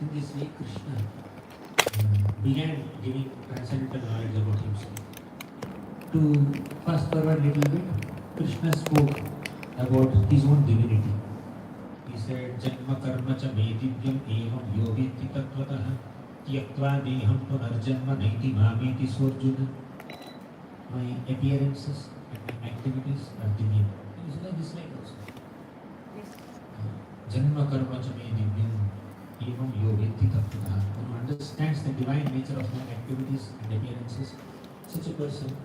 In this way, Krishna began giving transcendental knowledge about himself. To fast forward a little bit, Krishna spoke about his own divinity. He said, Janma karma cha me divyam evam yogiti tatvatah tyaktva deham punarjanma naiti mameti sorjuna. My appearances and my activities are divine. Is that this like also? Janma karma cha me divyam evam yogiti tatvatah. Who understands the divine nature of my activities and appearances, such a person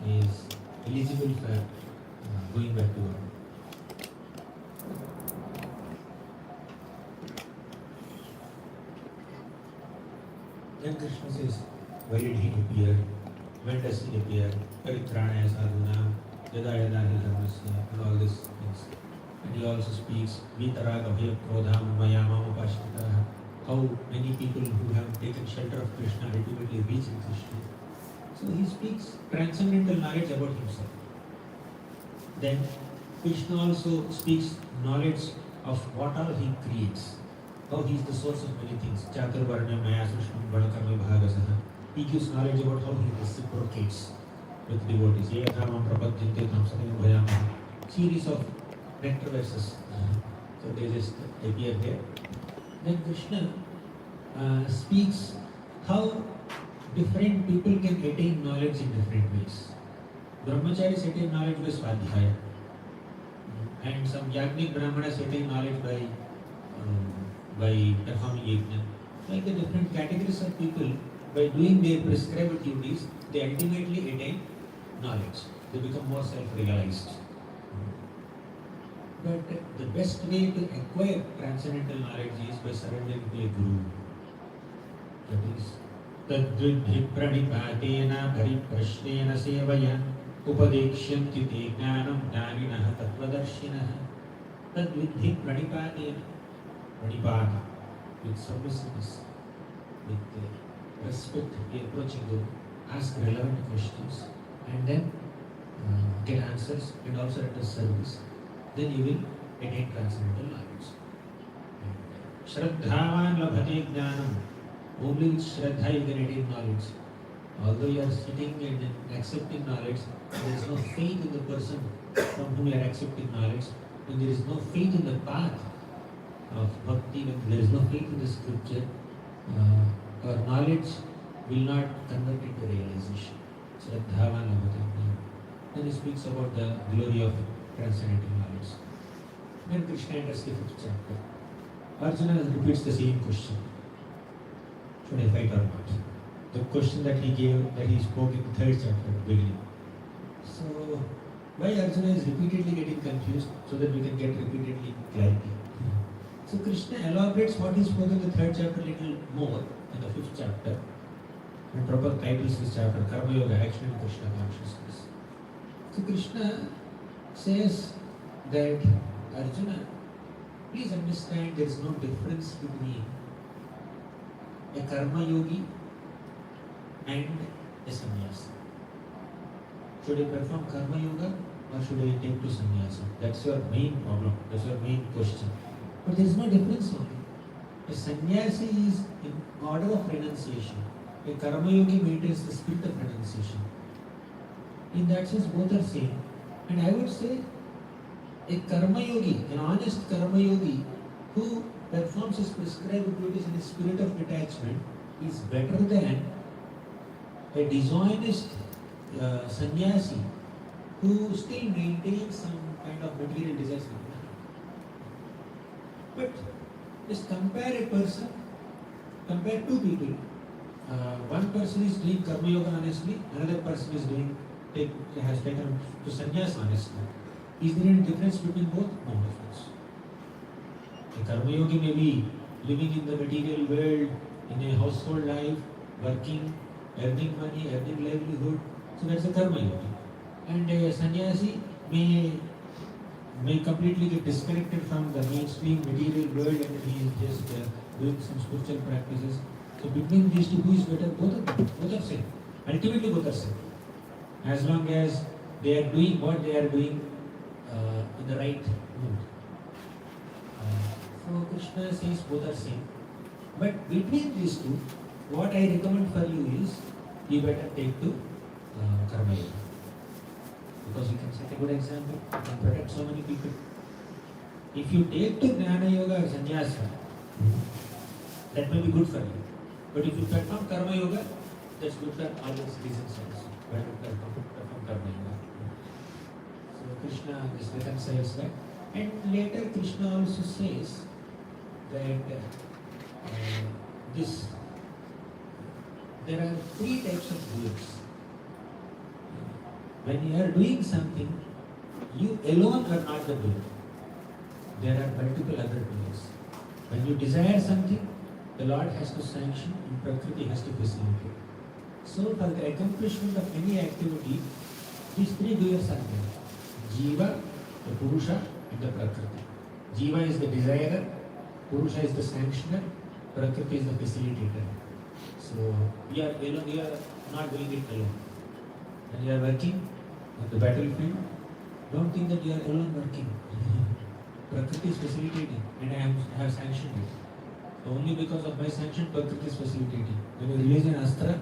is eligible for going back to work. Then Krishna says, why did he appear? When does he appear? Paritranaya sadhuna, yada yada hi dharmasya, and all these things. And he also speaks, Vitaraga bhaya krodham mayamam upashitaha. How many people who have taken shelter of Krishna ultimately reach in Krishna. So he speaks transcendental knowledge about himself. Then Krishna also speaks knowledge of what all he creates. How he is the source of many things. Chaturvarna maya sushnam balakarma bhagasaha. He gives knowledge about how he reciprocates with devotees. Yathamam prapadyante tam satyam bhayamaha. Series of nectar verses. So they just appear there. Then Krishna speaks how different people can attain knowledge in different ways. Brahmacharis attain knowledge by swadhyaya, and some yagnik brahmanas attain knowledge by performing yajna. Like the different categories of people, by doing their prescribed duties, they ultimately attain knowledge. They become more self-realized. But the best way to acquire transcendental knowledge is by surrendering to a guru. That is, तद्विद्धि प्रणिपातेन परिप्रश्नेन सेवया उपदेक्ष्यन्ति ते ज्ञानं ज्ञानिनः तत्त्वदर्शिनः. तद्विद्धि प्रणिपातेन. Pranipata, with submissiveness, with respect, we approach a guru, ask relevant questions, and then get answers and also render service. Then you will attain transcendental knowledge. Shraddhavan labhate jnanam. Only with Shraddha you can attain knowledge. Although you are sitting and accepting knowledge, there is no faith in the person from whom you are accepting knowledge. When there is no faith in the path of bhakti, when there is no faith in the scripture, our knowledge will not convert into realization. Shraddhavan labhate jnanam. Then he speaks about the glory of transcendental knowledge. Then Krishna enters the 5th chapter. Arjuna repeats the same question. Should I fight or not? The question that he spoke in the 3rd chapter at the beginning. So, why Arjuna is repeatedly getting confused, so that we can get repeatedly clarity. So Krishna elaborates what he spoke in the 3rd chapter a little more in the 5th chapter. And Prabhupada titles this chapter Karma Yoga, Action in Krishna Consciousness. So Krishna says that Arjuna, please understand there is no difference between a karma yogi and a sannyasi. Should I perform karma yoga or should I take to sannyasa? That's your main problem. That's your main question. But there is no difference only. A sannyasi is in order of renunciation. A karma yogi maintains the spirit of renunciation. In that sense, both are same. And I would say a karma yogi, an honest karma yogi who performs his prescribed duties in a spirit of detachment is better than a dishonest sannyasi who still maintains some kind of material desires. But just compare two people. One person is doing karma yoga honestly, another person is has taken to sannyas honestly. Is there any difference between both? No difference. A karma yogi may be living in the material world, in a household life, working, earning money, earning livelihood. So that's a karma yogi. And a sannyasi may completely get disconnected from the mainstream material world and he is just doing some spiritual practices. So between these two, who is better? Both are same. Ultimately both are same. As long as they are doing what they are doing in the right mood. So Krishna says both are same. But between these two, what I recommend for you is, you better take to Karma Yoga. Because you can set a good example, you can protect so many people. If you take to Jnana Yoga or Sannyasa, that may be good for you. But if you perform Karma Yoga, that's good for all those reasons also. Better perform Karma Yoga. So Krishna just reconciles that. And later Krishna also says that there are three types of doers. When you are doing something, you alone are not the doer. There are multiple other doers. When you desire something, the Lord has to sanction and Prakriti has to facilitate. So for the accomplishment of any activity, these three doers are there. Jiva, the Purusha, and the Prakriti. Jiva is the desirer, Purusha is the sanctioner, Prakriti is the facilitator. So we are alone, we are not doing it alone. When you are working on the battlefield, don't think that you are alone working. Prakriti is facilitating and I have sanctioned it. So only because of my sanction, Prakriti is facilitating. When you release an astra,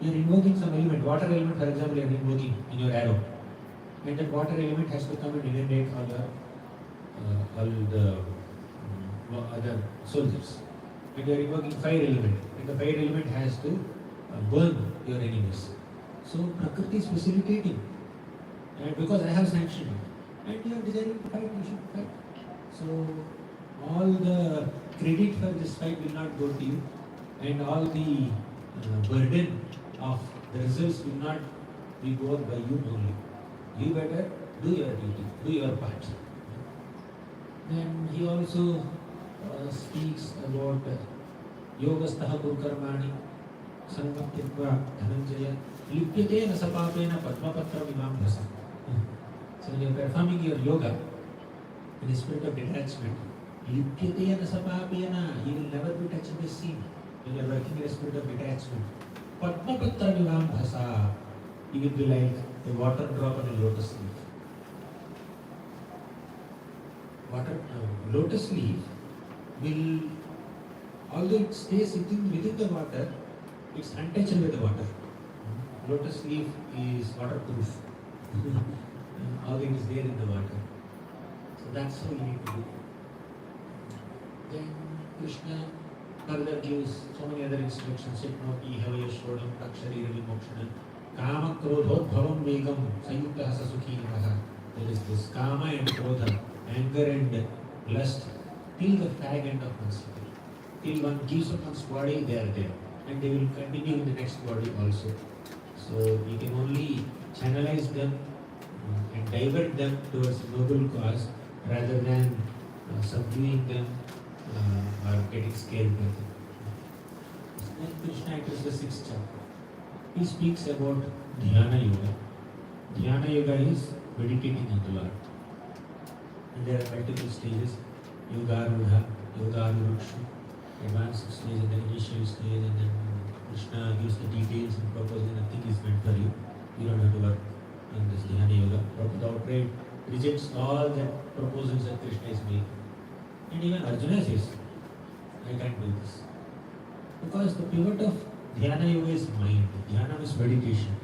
you are invoking some element. Water element, for example, you are invoking in your arrow. And that water element has to come and inundate all the other soldiers. And you are invoking fire element. And the fire element has to burn your enemies. So Prakriti is facilitating. And because I have sanctioned it. And you are desiring to fight, you should fight. So all the credit for this fight will not go to you. And all the burden of the results will not be borne by you only. You better do your duty, do your part. Then he also speaks about yogastaha kurkarmani sangatyatva dhananjaya lipyate na sapapena padmapatra vimam bhasa. So when you are performing your yoga in the spirit of detachment, lipyate na sapapena, you will never be touching the sea. When you are working in the spirit of detachment, padmapatra vimam bhasa, you will be like a water drop on a lotus leaf. Lotus leaf will, although it stays within the water, it's untouched with the water. Lotus leaf is waterproof. All it is there in the water. So that's how you need to do. Then Krishna further gives so many other instructions. Shipnoti havaya shodam takshari ravi mokshana kama krodhot bhavam vegam sayukta hasa sukhi namaha. There is this kama and krodha, anger and lust, till the fag end of one's life. Till one gives up one's body, they are there. And they will continue in the next body also. So you can only channelize them and divert them towards a noble cause rather than subduing them or getting scared by them. Then Krishna enters the 6th chapter. He speaks about Dhyana Yoga. Dhyana Yoga is meditating on the Lord. And there are multiple stages: Yoga Rudha, Yoga Ruksha, advanced stage, and then initial stage, and then Krishna gives the details and proposes nothing is meant for you. You don't have to work in this Dhyana Yoga. Prabhupada outright rejects all the proposals that Krishna is making. And even Arjuna says, I can't do this. Because the pivot of Dhyana Yoga is mind. Dhyana is meditation.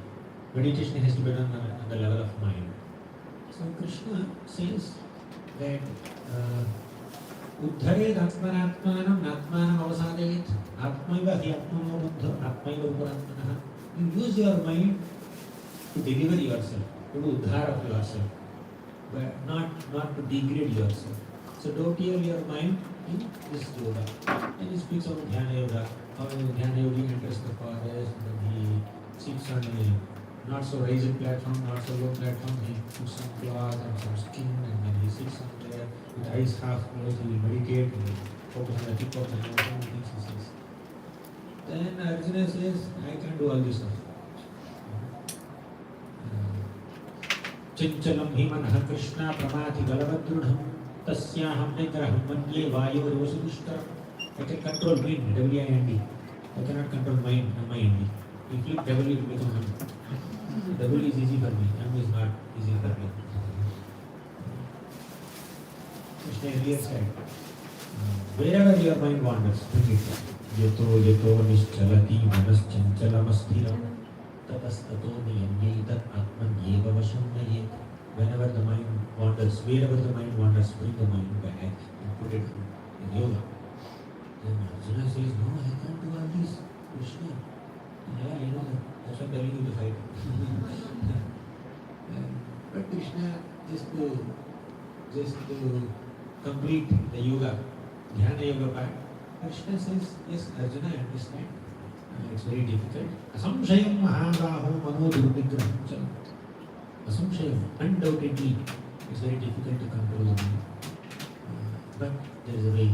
Meditation has to be done on the level of mind. So Krishna says that Uddharet atmanatmanam natmanam avasadayet atmaiva hi atmano buddha atmaiva uparatmanah. You use your mind to deliver yourself, to do uddhar of yourself, but not to degrade yourself. So don't hear your mind in this yoga. And he speaks about Dhyana Yoga, how Dhyana Yogi enters the forest, and he sits on a not so raised platform, not so low platform, he puts some cloth and some skin, and then he sits on there with eyes half closed, he will meditate, he will focus on the tip of the nose, and things he says. Then Arjuna says, I can do all this stuff. Chanchalam himanah Krishna pramati galavadrudham tasyaham nigraham manye vayavarosudushtaram. I can control wind, W-I-N-D. I cannot control mind, M-I-N-D. If you flip W, it will become Ham. W is easy for me, M is not easy for me. Krishna earlier said, Wherever your mind wanders, bring it back. Yato yato nischalati manaschanchalamasthira tatastato niyamyetat atmanyeva vasham nayet. Whenever the mind wanders, wherever the mind wanders, bring the mind back and put it in yoga. Then Arjuna says, no, I can't do all this. Krishna. Yeah, I know that. That's why I'm telling you to fight. But Krishna, just to complete the yoga, Dhyana yoga part, Krishna says, yes, Arjuna, I understand. It's very difficult. Asamshayam mahabaho mano durnigraham chalam. Asamshayam, undoubtedly, it's very difficult to control the mind. But there is a way.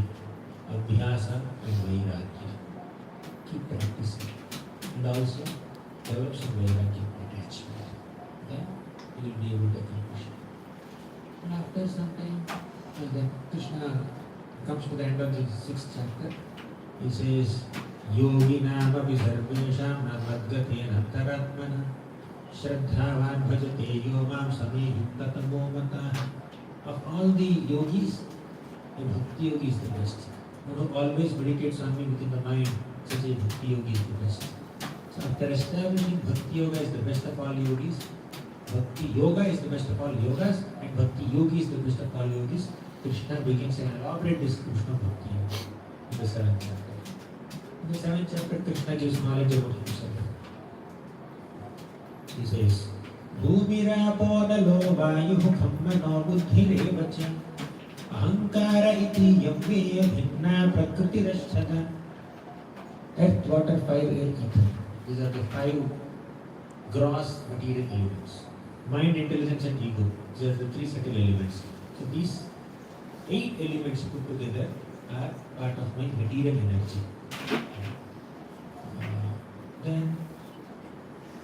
Abhyasa and Vairagya. Keep practicing. And also develop some Vairagya attachment. Then you will be able to accomplish it. And after some time, then Krishna comes to the end of the 6th chapter. He says, Yoginam api sarvesham namadgatena taratmana Shraddhavan bhajate yomam samehittatamo matah. Of all the yogis, the bhakti yogi is the best. One who always meditates on me within the mind, such a bhakti yogi is the best. So after establishing bhakti yoga is the best of all yogis, bhakti yoga is the best of all yogas, and bhakti yogi is the best of all yogis, Krishna begins an elaborate description of bhakti yoga in the 7th chapter. In the 7th chapter, Krishna gives knowledge about himself. He says, Bhumirapo nalo vayuhu khammano buddhirevacha Ahankara iti yamveya bhinna prakritirashchana. Earth, water, fire, air, ether. These are the 5 gross material elements. Mind, intelligence and ego. These are the 3 subtle elements. So these 8 elements put together are part of my material energy. Then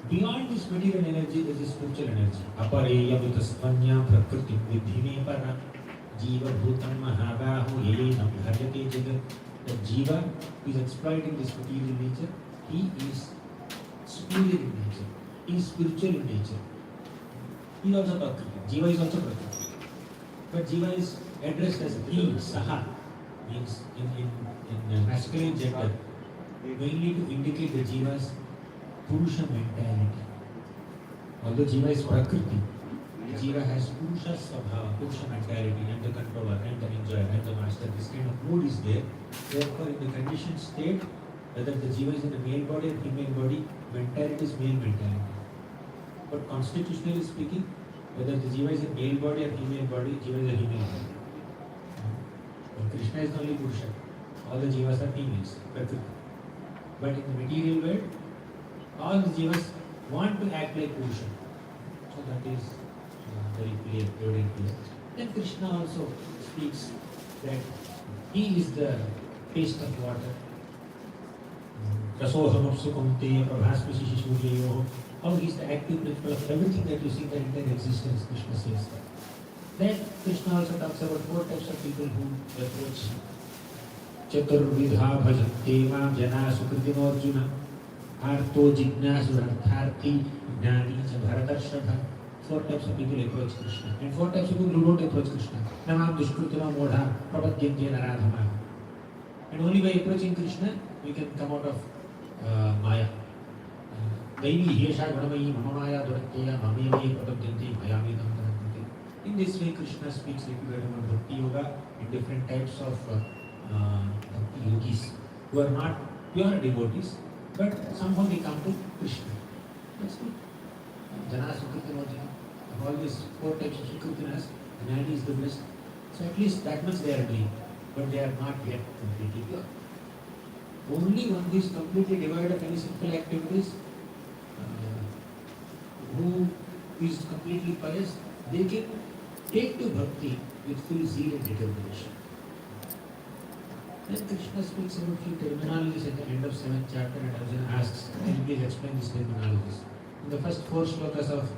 beyond this material energy, there is spiritual energy. Apareya vitasvanya prakriti vidhine para jiva bhutam mahabahu yena bhajate jagat. The jiva is exploiting this material nature. He is superior in nature. He is spiritual in nature. He is also prakriti. Jiva is also prakriti. But jiva is addressed as he, saha, means in masculine gender, mainly to indicate the jiva's Purusha mentality. Although Jiva is Prakriti, Jiva has Purusha Svabhava, Purusha mentality. I am the controller, I am the enjoyer, I am the master. This kind of mood is there. Therefore, in the conditioned state, whether the Jiva is in a male body or female body, mentality is male mentality. But constitutionally speaking, whether the Jiva is in male body or female body, Jiva is a female body. And Krishna is only Purusha. All the Jivas are females, Prakriti. But in the material world, all the jivas want to act like Purusha. So that is very clear, very clear. Then Krishna also speaks that he is the taste of water. Rasohamapsukamte prabhasmasishishuryayoho. How he is the active principle of everything that you see in the entire existence, Krishna says that. Then Krishna also talks about 4 types of people who approach Chaturvidha bhajante mam jana sukritino arjuna. Artho jignasuraarthi gnani cha bharatarshabha. 4 types of people approach Krishna. And 4 types of people who don't approach Krishna. Namam dushkritima modha prapadyante naradhama. And only by approaching Krishna, we can come out of Maya. Daivi hiyasha gunamayi mama maya duratteya mameme prapadyante mayami tamtarantate. In this way, Krishna speaks little about bhakti yoga and different types of bhakti yogis who are not pure devotees, but somehow they come to Krishna. That's good. Jana Sukritinojana. Of all these 4 types of Sukritinas, Gnani is the best. So at least that much they are doing, but they are not yet completely pure. Only one who is completely devoid of any simple activities, who is completely pious, they can take to bhakti with full zeal and determination. Then Krishna speaks about few terminologies at the end of 7th chapter, and Arjuna asks, can you please explain these terminologies? In the first 4 slokas of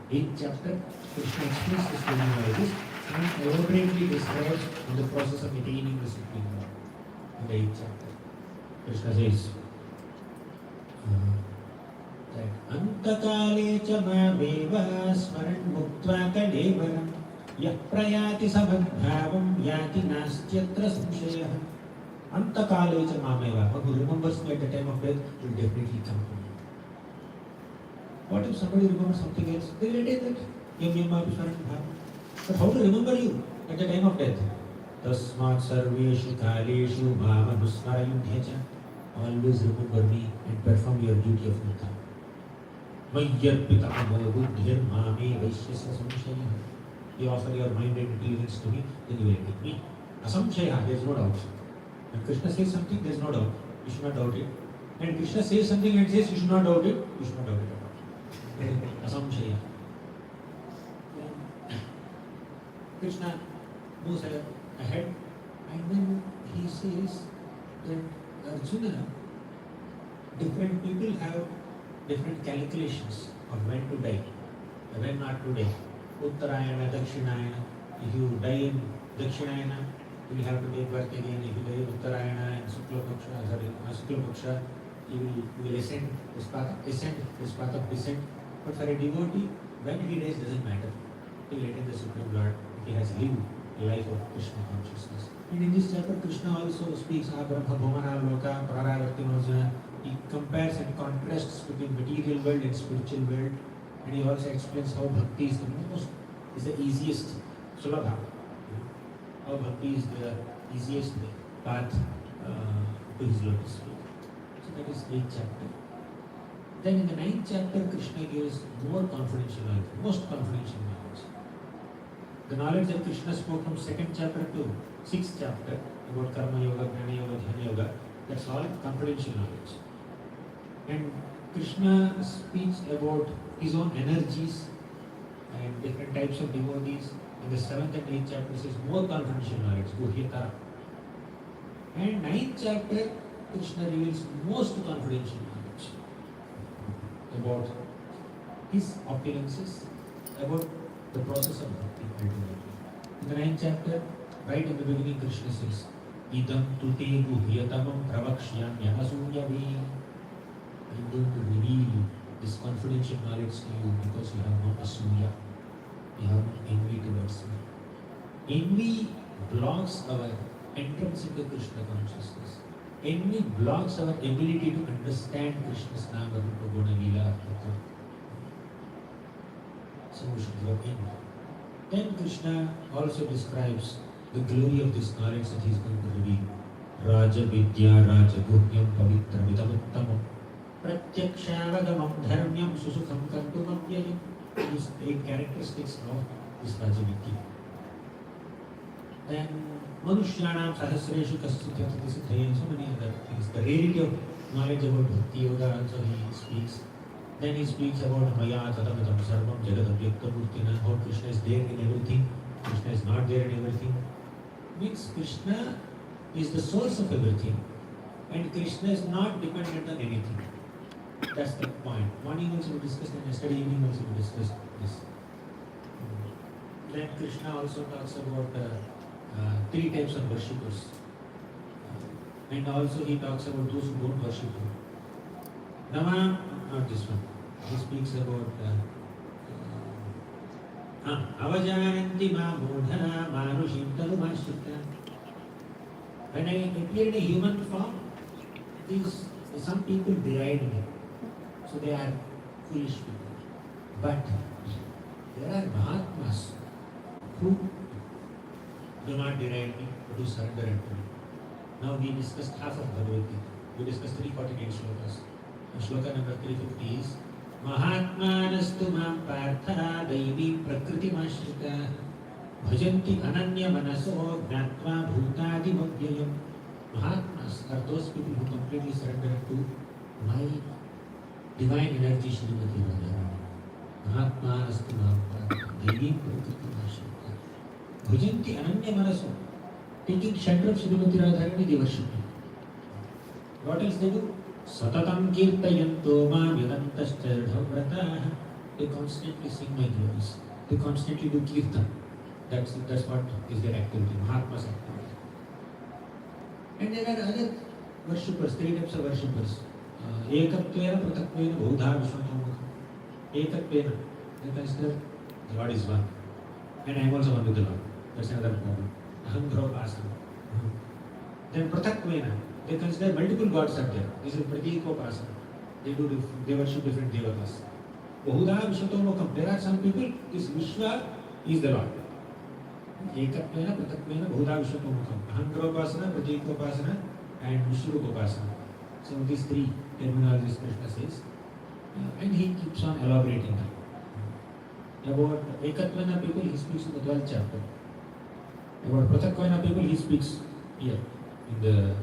8th chapter, Krishna explains these terminologies and elaborately describes the process of attaining the Supreme Lord. In the 8th chapter, Krishna says that Antakale cha mameva smaran muktva kalevaram यः प्रयाति समद्भावं याति नास्त्यत्र संशयः अंतकाले च मामेव. One who remembers me at the time of death will definitely come to me. What if somebody remembers something else? They will attain that. Yam yamapi smaran bhavam. But how to remember you at the time of death? Tasmat sarveshu kaleshu mamanusmarayudhyacha. Always remember me and perform your duty of Mukha. Mayyarpita buddhir mame vaishyasa samshaya. You offer your mind and intelligence to me, then you will get me. Asamshaya, there is no doubt. When Krishna says something, there is no doubt. You should not doubt it. And Krishna says something and says you should not doubt it, you should not doubt it at all. Asamshaya. Krishna moves ahead and then he says that Arjuna, different people have different calculations of when to die, when not to die. Uttarayana, Dakshinayana. If you die in Dakshinayana, you will have to take birth again. If you die in Uttarayana and Shukla Paksha, you will ascend this path of descent. But for a devotee, when he dies doesn't matter. He will attain the Supreme Lord. He has lived a life of Krishna consciousness. And in this chapter, Krishna also speaks Brahma Bhumana Loka Praravartinojana. He compares and contrasts between material world and spiritual world. And he also explains how bhakti is the easiest sulabha. How bhakti is the easiest path to his lotus feet. So that is 8th chapter. Then in the 9th chapter, Krishna gives more confidential knowledge, most confidential knowledge. The knowledge that Krishna spoke from 2nd chapter to 6th chapter about Karma Yoga, Jnana Yoga, Dhyana Yoga, that's all confidential knowledge. And Krishna speaks about his own energies and different types of devotees. In the 7th and 8th chapter says more confidential knowledge, Guhyatara. And 9th chapter, Krishna reveals most confidential knowledge about his opulences, about the process of bhakti ultimately. In the 9th chapter, right in the beginning, Krishna says, Idam tute guhyatamam pravakshyam yanasuyave. I'm going to reveal this confidential knowledge to you because you have no asuya, you have no envy towards me. Envy blocks our entrance into Krishna consciousness. Envy blocks our ability to understand Krishna's Nama, Rupa, Guna, Leela, Artha. So we should give up envy. Then Krishna also describes the glory of this knowledge that he is going to reveal. Raja Vidya, Raja Guhyam, Pavitra, Vidamuttamam. Pratyakshavadamam dharmyam susukham kantumam yayam. These 8 characteristics of this Rajavidya. Then Manushyanam sahasreshu kasyatyatati siddhaye. So many other things. The rarity of knowledge about Bhakti Yoga also he speaks. Then he speaks about Maya Tadamatam Sarvam Jagadabhyakta Murtina. How Krishna is there in everything, Krishna is not there in everything. Means Krishna is the source of everything. And Krishna is not dependent on anything. That's the point. Morning also we discussed and yesterday evening also we discussed this. Then Krishna also talks about 3 types of worshippers. And also he talks about those who don't worship him. Nama, not this one. He speaks about Avajanti ma mudha manushim talumashita. When I appeared in a human form, some people deride me. So they are foolish people. But there are Mahatmas who do not deride me, but who surrender unto me. Now we discussed half of Bhagavad Gita. We discussed 348 shlokas. And shloka number 350 is Mahatmanastu mam partha daivi prakriti mashrita bhajanti ananya manaso gnatva bhutadi madhyayam. Mahatmas are those people who completely surrender to my divine energy Shrimati Radharani. Mahatmanastu mam partha daivi prakriti mashrita bhajanti ananya manaso. Taking shelter of Shrimati Radharani, they worship me. What else they do? Satatam kirtayanto mam yadantasthardhavrataha. They constantly sing my glories. They constantly do kirtan. That's what is their activity, Mahatma's activity. And there are other worshippers, 3 types of worshippers. Ekatvena, Pratatvena, Bhudha, Vishwanamukha. Ekatvena, they consider God is one. and I am also one with the Lord. That's another problem. Ahankaropasana. Then Prathakvena, they consider multiple gods are there. This is Pratikopasana. They worship different devatas. Bahuda Vishwatomukam. There are some people, this Vishwa is the Lord. Ekatvena, Prathakvena, Bahuda Vishwatomukam. Ahankaropasana, Pratikopasana, and Vishwarupasana. So these three terminologies Krishna says. And he keeps on elaborating them. About Ekatvena people, he speaks in the 12th chapter. About Prathakvena people, he speaks here in the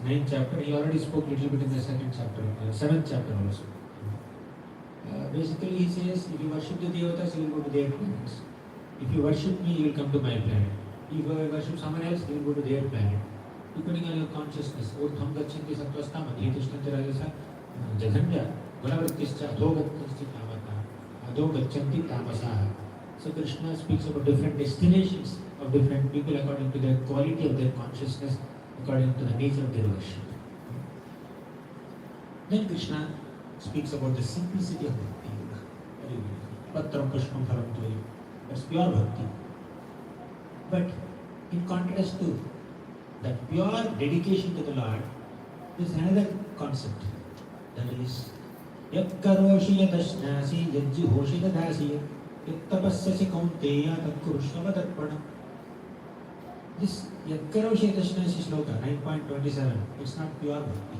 9th chapter. He already spoke a little bit in the 2nd chapter, 7th chapter also. Basically, he says, if you worship the devatas, you will go to their planets. If you worship me, you will come to my planet. If you worship someone else, you will go to their planet. Depending on your consciousness. Urdhvam gachanti sattvastam adhitishtanti rajasa jaganya gulavrittischa adhogattischa tamata adho gachanti tamasaha. So Krishna speaks about different destinations of different people according to the quality of their consciousness, according to the nature of their worship. Then Krishna speaks about the simplicity of bhakti. Patram pushpam phalam tvayam. That's pure bhakti. But in contrast to that pure dedication to the Lord, there is another concept. That is, Yat karoshi yadashnasi yajjuhoshi dadasi yat tapassasi kaunteya tat kurushva darpanam. This Yat karoshi yadashnasi shloka 9.27, it's not pure bhakti.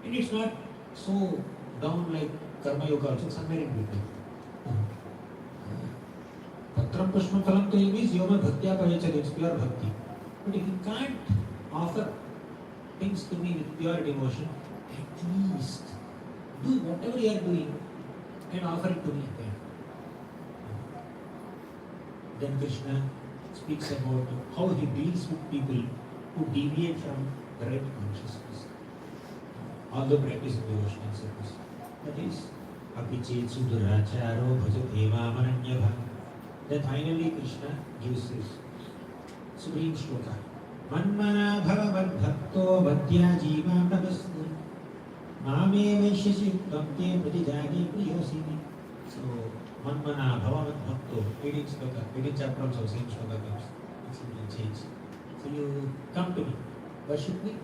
And it's not so down like karma yoga also, somewhere in between. Patram pushpam phalam tvayam means yoma bhaktya payachad, it's pure bhakti. But if you can't offer things to me with pure devotion, at least do whatever you are doing and offer it to me again. Then Krishna speaks about how he deals with people who deviate from the right consciousness, although practicing devotion and service. That is, apichet suduracharo bhajat evamaranyabha. Then finally Krishna gives his supreme shloka. Manmana bhava vadbhakto vadya jiva namastu mame vaishyashi bhakti pratijani priyosimi. So, Manmana bhava vadbhakto, 18th shloka, 18th chapter also, same shloka comes. It's a change. So you come to me, worship me,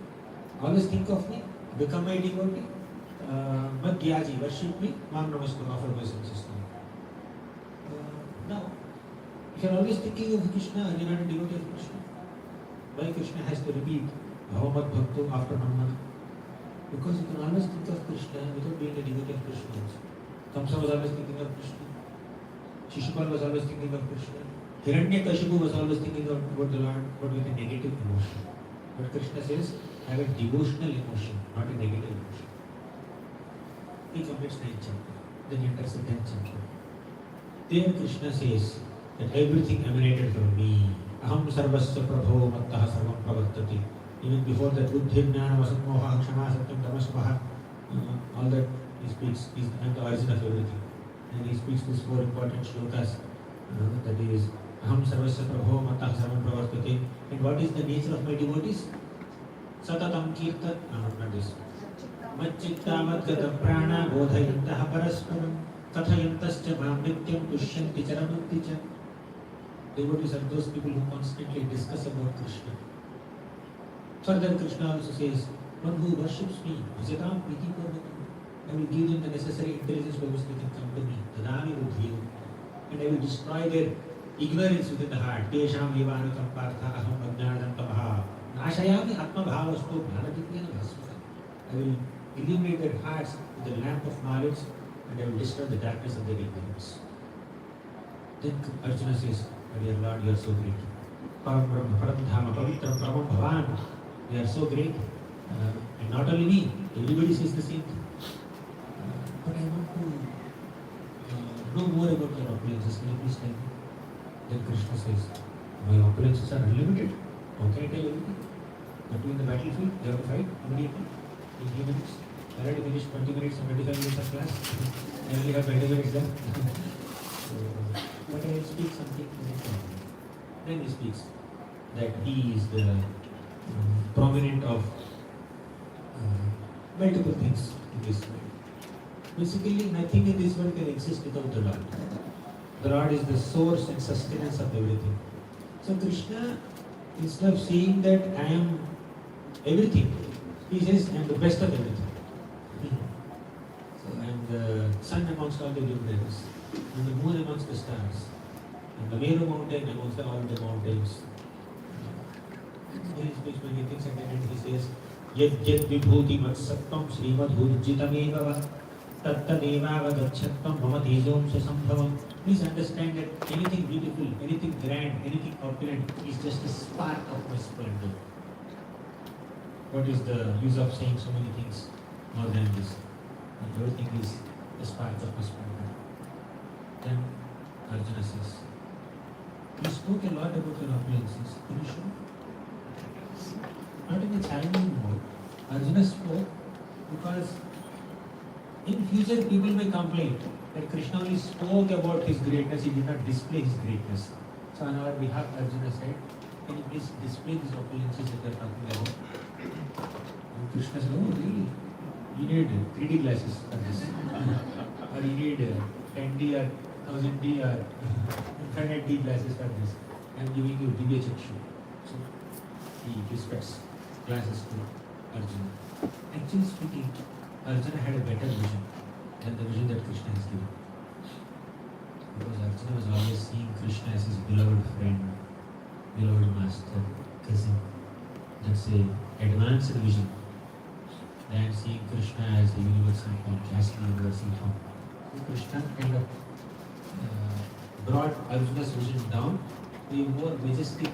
always think of me, become my devotee, madhyaji, worship me, mam namastu, offer obeisances to me. Now, if you are always thinking of Krishna and you are not a devotee of Krishna, why Krishna has to repeat Bhavamat Bhakto after Manmana? Because you can always think of Krishna without being a devotee of Krishna also. Kamsa was always thinking of Krishna. Shishupal was always thinking of Krishna. Hiranyakashipu was always thinking about the Lord, but with a negative emotion. But Krishna says, I have a devotional emotion, not a negative emotion. He completes 9th chapter. Then he enters the 10th chapter. There Krishna says that everything emanated from me. Aham sarvasya prabho mattaha sarvam pravartati. Even before that, buddhi jnana vasammoha kshama satyam tamasvaha, all that he speaks is the origin of everything. And he speaks these 4 important shlokas. That is, aham sarvasya prabho mattaha sarvam pravartati. And what is the nature of my devotees? Satatam kirtat, not this. Macchitta madgata prana bodhayantaha parasparam kathayantascha mam nityam tushyanti charamanti cha. Devotees are those people who constantly discuss about Krishna. Further, Krishna also says, one who worships me, Vijatam Priti Purvatam, I will give them the necessary intelligence by which they can come to me, Tadami Buddhiyo, and I will destroy their ignorance within the heart. Tesham Vivanutam Partha Aham Ajnanam Tamaha Nashayami Atma Bhavasto Bhanavityana Bhasmata. I will illuminate their hearts with the lamp of knowledge and I will destroy the darkness of their ignorance. Then Arjuna says, dear Lord, you are so great. Param Brahma, Param Dhama, Pavitram, Param Bhavan. You are so great. And not only me, everybody says the same thing. But I want to know more about your opulences. Can you please tell me? Then Krishna says, my opulences are unlimited. How can I tell everything? But in the battlefield, they have to fight immediately, in few minutes. I already finished 20 minutes and 25 minutes of class. I only have 20 minutes left. But I will speak something. Then he speaks that he is the prominent of multiple things in this world. Basically, nothing in this world can exist without the Lord. The Lord is the source and sustenance of everything. So Krishna, instead of saying that I am everything, he says I am the best of everything. So I am the sun amongst all the luminaries, and the moon amongst the stars, and the Meru mountain amongst all the mountains. He speaks many things, and then he says, Yad yad vibhuti matsattam srimad hurjitameva va tattadevava gachattam mama tejom sambhavam. Please understand that anything beautiful, anything grand, anything opulent is just a spark of my splendor. What is the use of saying so many things more than this? Everything is a spark of my splendor. Then Arjuna says, you spoke a lot about your opulences. Can you show? Not in a challenging mode. Arjuna spoke because in future people may complain that Krishna only spoke about his greatness, he did not display his greatness. So on our behalf, Arjuna said, can you please display these opulences that you are talking about? And Krishna said, oh really? You need 3D glasses for this. Or you need 10D or 1000D or 100D glasses for this. I am giving you Divya Chakshu. So he respects glasses to Arjuna. Actually speaking, Arjuna had a better vision than the vision that Krishna has given. Because Arjuna was always seeing Krishna as his beloved friend, beloved master, cousin. That's a advanced vision than seeing Krishna as the universal form, classical universal form. So Krishna kind of brought Arjuna's vision down to a more majestic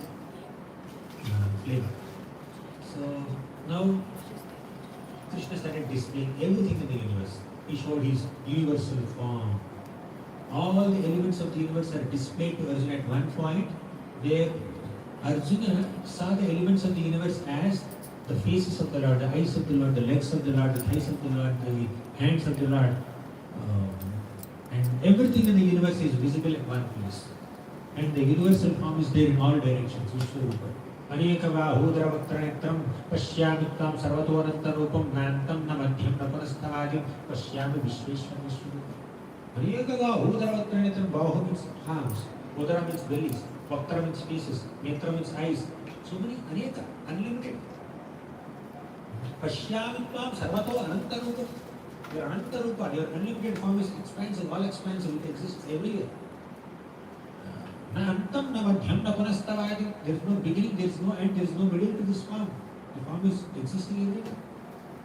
flavor. So now Krishna started displaying everything in the universe. He showed his universal form. All the elements of the universe are displayed to Arjuna at one point, where Arjuna saw the elements of the universe as the faces of the Lord, the eyes of the Lord, the legs of the Lord, the thighs of the Lord, the hands of the Lord. And everything in the universe is visible at one place. And the universal form is there in all directions, Vishwarupa. Aneka bahudra vaktranetram pashyami tam sarvatonanta rupam nantam na madhyam na panasthadim pashyami vishveshwar vishwarupa. Aneka bahudra vaktranetram, bahu means arms, udara means bellies, vaktra means faces, netra means eyes. So many, aneka, unlimited. Pashyami tam sarvato ananta rupam. Your ananta rupa, your unlimited form is expansive, all expansive, it exists everywhere. Na antam na madhyam na panasthavadi. There is no beginning, there is no end, there is no middle to this form. The form is existing everywhere.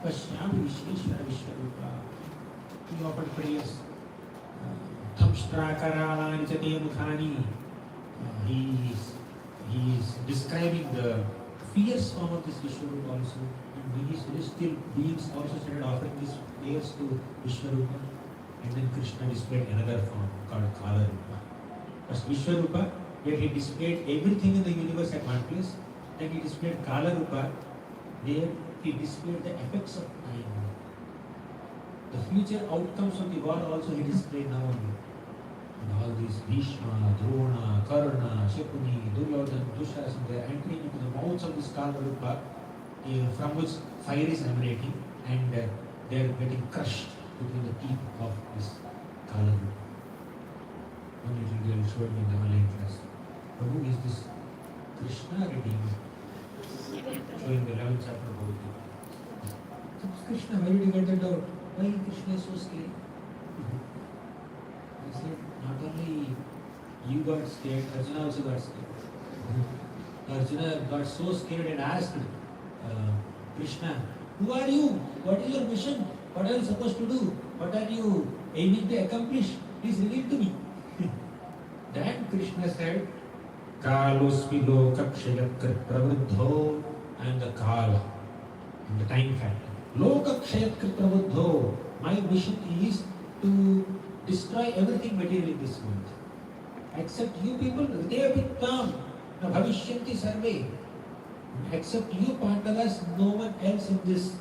Pashyami vishveshwara vishwarupa. He offered prayers. Thamshtrakaralani chate mukhani. He is describing the fierce form of this Vishwarupa also. And these celestial beings also started offering these prayers to Vishwarupa. And then Krishna displayed another form called Kala Rupa. First Vishwarupa, where he displayed everything in the universe at one place. Then he displayed Kala Rupa, where he displayed the effects of time. The future outcomes of the war also he displayed now only. And all these Bhishma, Drona, Karna, Shakuni, Duryodhana, Dushasana, they are entering into the mouths of this Kala Rupa, from which fire is emanating, and they are getting crushed between the teeth of this Kala Rupa. One little girl showed me in the online class. Prabhu, is this Krishna redeemed? Showing the 11th chapter of Bhagavad Gita. So Krishna, why did you get that out? Why Krishna is so scary? I said, not only you got scared, Arjuna also got scared. Arjuna got so scared and asked Krishna, who are you? What is your mission? What are you supposed to do? What are you aiming to accomplish? Please reveal to me. Then Krishna said, Kalosmi lokakshayakrit prabuddho. I am the Kala, I am the time factor. Lokakshayakrit prabuddho. My mission is to destroy everything material in this world. Except you people, hridaya vittam, na bhavishyanti sarve. Except you Pandavas, no one else in this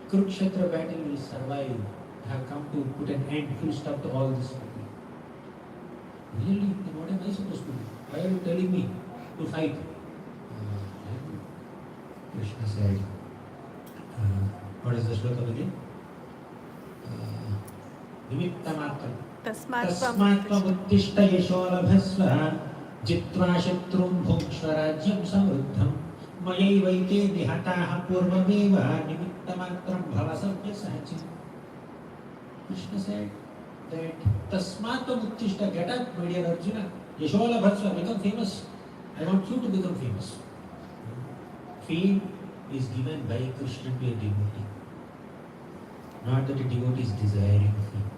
Kurukshetra battle will survive. I have come to put an end, full stop to all this. Really? Then what am I supposed to do? Why are you telling me to fight? Krishna said, what is the shloka again? Nimittamatram. तस्मात् त्वमुत्तिष्ठ यशो लभस्व जित्वा शत्रुं भुङ्क्ष्व राज्यं समृद्धं मयैवैते निहताः पूर्वमेव निमित्तमात्रं भव सव्यसाची. Krishna said that tasmat tvamuttishta, get up, my dear Arjuna, yasho labhasva, become famous. I want you to become famous. Fame is given by Krishna to a devotee, not that a devotee is desiring fame.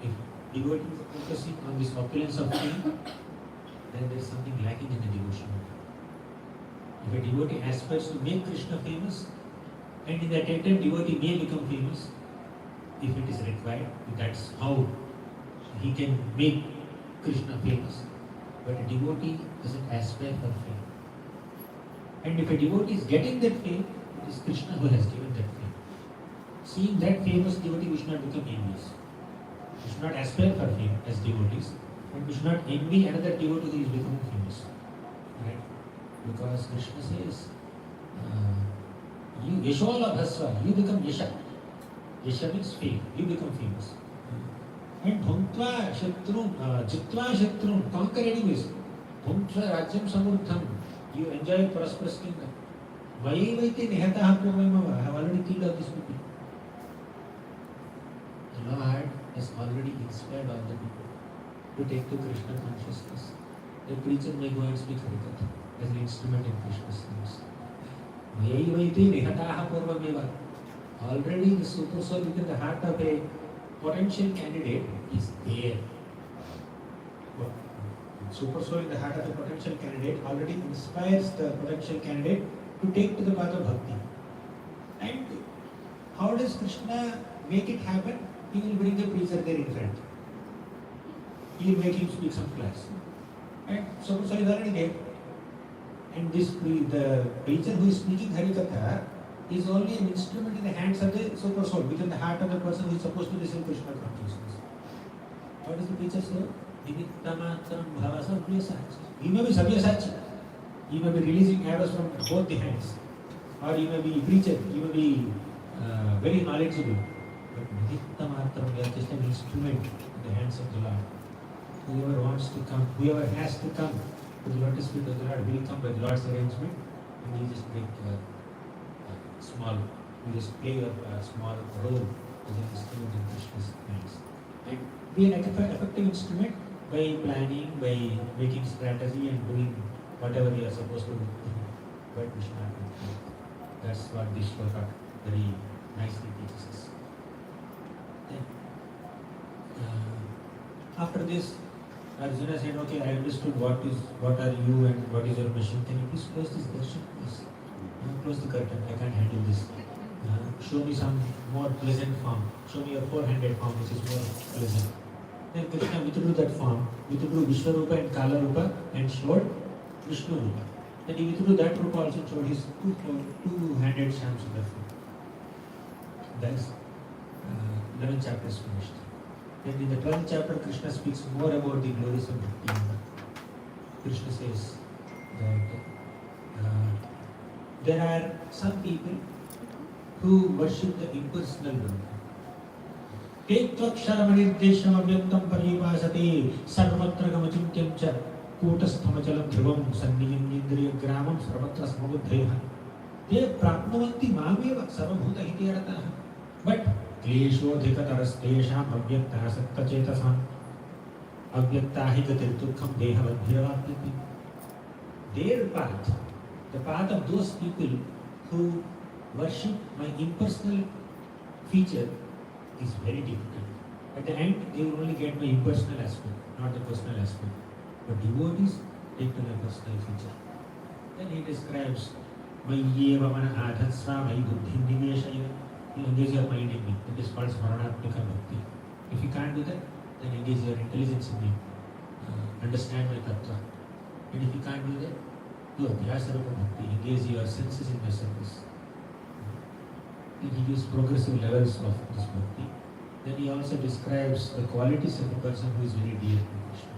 If devotee is focusing on this opulence of fame, then there is something lacking in the devotion. If a devotee aspires to make Krishna famous, and in that attempt devotee may become famous, if it is required, that's how he can make Krishna famous. But a devotee doesn't aspire for fame. And if a devotee is getting that fame, it is Krishna who has given that fame. Seeing that famous devotee, we should not become envious. We should not aspire for fame as devotees, and we should not envy another devotee who is becoming famous. Right? Because Krishna says, you Yashola Bhasva, you become Yasha. Yasha means fame, you become famous. And Bhuntva Shatrun, Jitva Shatrun, conquer enemies. Bhuntva Rajyam Samurtham, you enjoy prosperous kingdom. Vayevaite Nihataha Purvamava, I have already killed all these people. The Lord has already inspired all the people to take to Krishna consciousness. The preacher may go and speak Harikatha as an instrument in Krishna's service. Vayevaite Nihataha Purvamava. Already the super soul within the heart of a potential candidate is there. Super soul in the heart of a potential candidate already inspires the potential candidate to take to the path of bhakti. And how does Krishna make it happen? He will bring the preacher there in front. He will make him speak some class. And super soul is already there. And the preacher who is speaking Harikatha is only an instrument in the hands of the super soul, within the heart of the person who is supposed to receive Krishna consciousness. What does the preacher say? Nimittamatram bhava sabyasachi. He may be sabyasachi. He may be releasing arrows from both the hands. Or he may be preacher. He may be very knowledgeable. But nimittamatram, we are just an instrument in the hands of the Lord. Whoever wants to come, whoever has to come to the lotus feet of the Lord will come by the Lord's arrangement, and he just make small, you just play a small role as an instrument in Krishna's hands. And be an effective instrument by planning, by making strategy and doing whatever you are supposed to do. But we should not do that. That's what this shloka very nicely teaches us. Then, after this, Arjuna said, okay, I understood what are you and what is your mission. Can you please close this darshan, please? Close the curtain, I can't handle this. Show me some more pleasant form. Show me your four-handed form which is more pleasant. Then Krishna withdrew that form, withdrew Vishwarupa and Kala Rupa and showed Vishnu Rupa. Then he withdrew that Rupa also and showed his two-handed Shyam Sundar form. Thus, 11th chapter is finished. Then in the 12th chapter, Krishna speaks more about the glories of Bhakti. Krishna says that there are some people who worship the impersonal Brahma. Te tvaksharamanirdesham avyaktam paripasate sarvatra gamachintyam cha kutasthamachal dhruvam sanniyam indriya gramam sarvatra samabuddhaya. Te prapnuvanti mameva sarvabhuta hitiyaratah. But kleshodhikatarastesham avyakta sakta chetasam avyakta hi gatirtukham dehavadhyavapyati. Their path, the path of those people who worship my impersonal feature is very difficult. At the end, they will only get my impersonal aspect, not the personal aspect. But devotees take to my personal feature. Then he describes, Mayyeva mana adhatsva mai buddhim niveshaya. You engage your mind in me. That is called smaranatmika bhakti. If you can't do that, then engage your intelligence in me. Understand my tattva. And if you can't do that, do adhyasarapa bhakti. Engage your senses in my service. Then he gives progressive levels of this bhakti. Then he also describes the qualities of a person who is very dear to Krishna.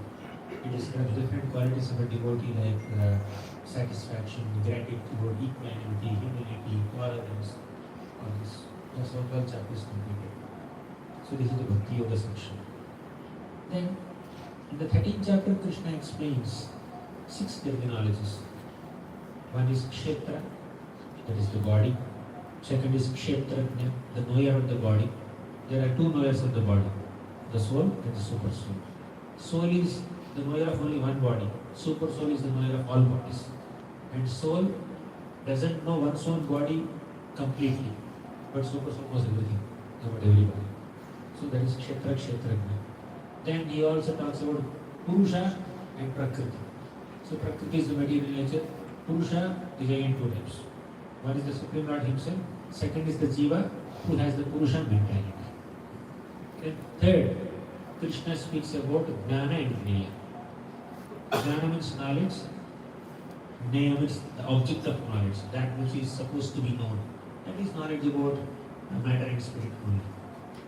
He describes different qualities of a devotee like satisfaction, gratitude, equanimity, humility, tolerance, all this. That's how 12 chapters completed. So this is the Bhakti Yoga section. Then in the 13th chapter, Krishna explains 6 terminologies. One is Kshetra, that is the body. Second is Kshetrajna, the knower of the body. There are 2 knowers of the body, the soul and the super soul. Soul is the knower of only one body. Super soul is the knower of all bodies. And soul doesn't know one's own body completely, but super soul knows everything about everybody. So that is Kshetra, Kshetrajna. Then he also talks about Purusha and Prakriti. So Prakriti is the material nature. Purusha is again 2 types. One is the Supreme Lord himself. Second is the Jiva who has the Purusha mentality. Then third, Krishna speaks about Jnana and Jnaya. Jnana means knowledge. Jnaya means the object of knowledge, that which is supposed to be known. That is knowledge about matter and spirit only.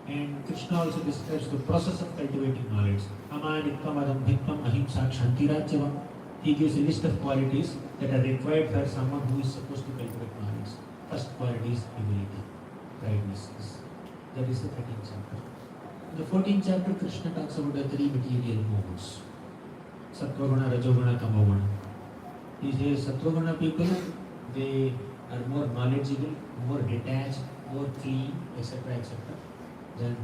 And Krishna also describes the process of cultivating knowledge. Amanitvam, adambhitvam, ahimsa, kshantirajyavam. He gives a list of qualities that are required for someone who is supposed to cultivate knowledge. First quality is humility, pridelessness. That is the 13th chapter. In the 14th chapter, Krishna talks about the 3 material modes. Sattvaguna, Rajoguna, Tamoguna. He says Sattvaguna people, they are more knowledgeable, more detached, more clean, etc. etc. Then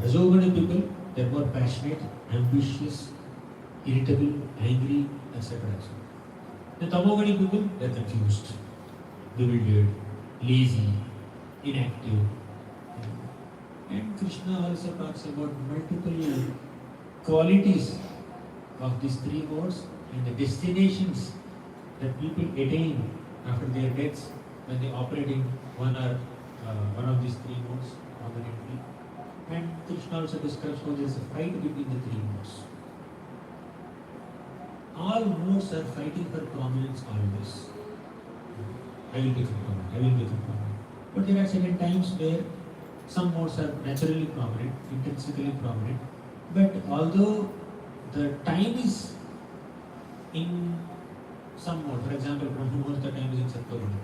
Rajoguna people, they are more passionate, ambitious, irritable, angry, etc. etc. The Tamoguni people, they are confused, bewildered, lazy, inactive. And Krishna also talks about multiple qualities of these 3 modes and the destinations that people attain after their deaths when they operate in one of these 3 modes prominently. And Krishna also describes how there is a fight between the 3 modes. All modes are fighting for prominence always. I will become prominent, I will become prominent. But there are certain times where some modes are naturally prominent, intrinsically prominent. But although the time is in some mode, for example, Brahma-muhurta time is in Sattvaguna,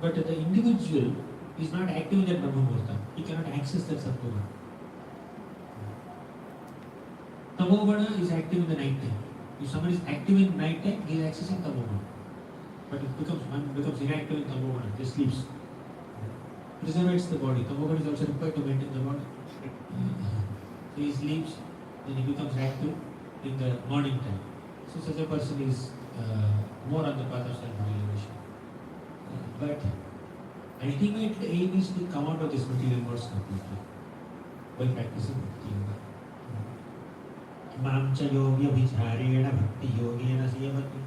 but the individual is not active in that Brahma-muhurta. He cannot access that Sattvaguna. Tamoguna is active in the night time. If someone is active in night time, he is accessing Tamoguna. But one becomes inactive in Tamoguna, he sleeps. Preservates the body. Tamoguna is also required to maintain the body. So he sleeps, then he becomes active in the morning time. So such a person is more on the path of self-realization. But ultimate aim is to come out of this material modes completely by practicing Bhakti Yoga. Mam cha yogyabhicharena bhakti yogena sevati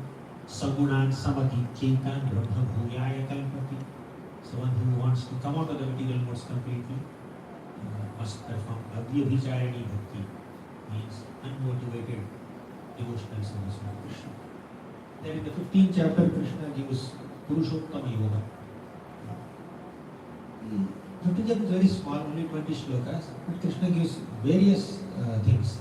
sagunan samati chetan brahma bhuyaya kalpati. So one who wants to come out of the material modes completely must perform abhyabhichareni bhakti, means unmotivated devotional service to Krishna. Then in the 15th chapter, Krishna gives Purushottama Yoga. 15th chapter is very small, only 20 shlokas, but Krishna gives various things.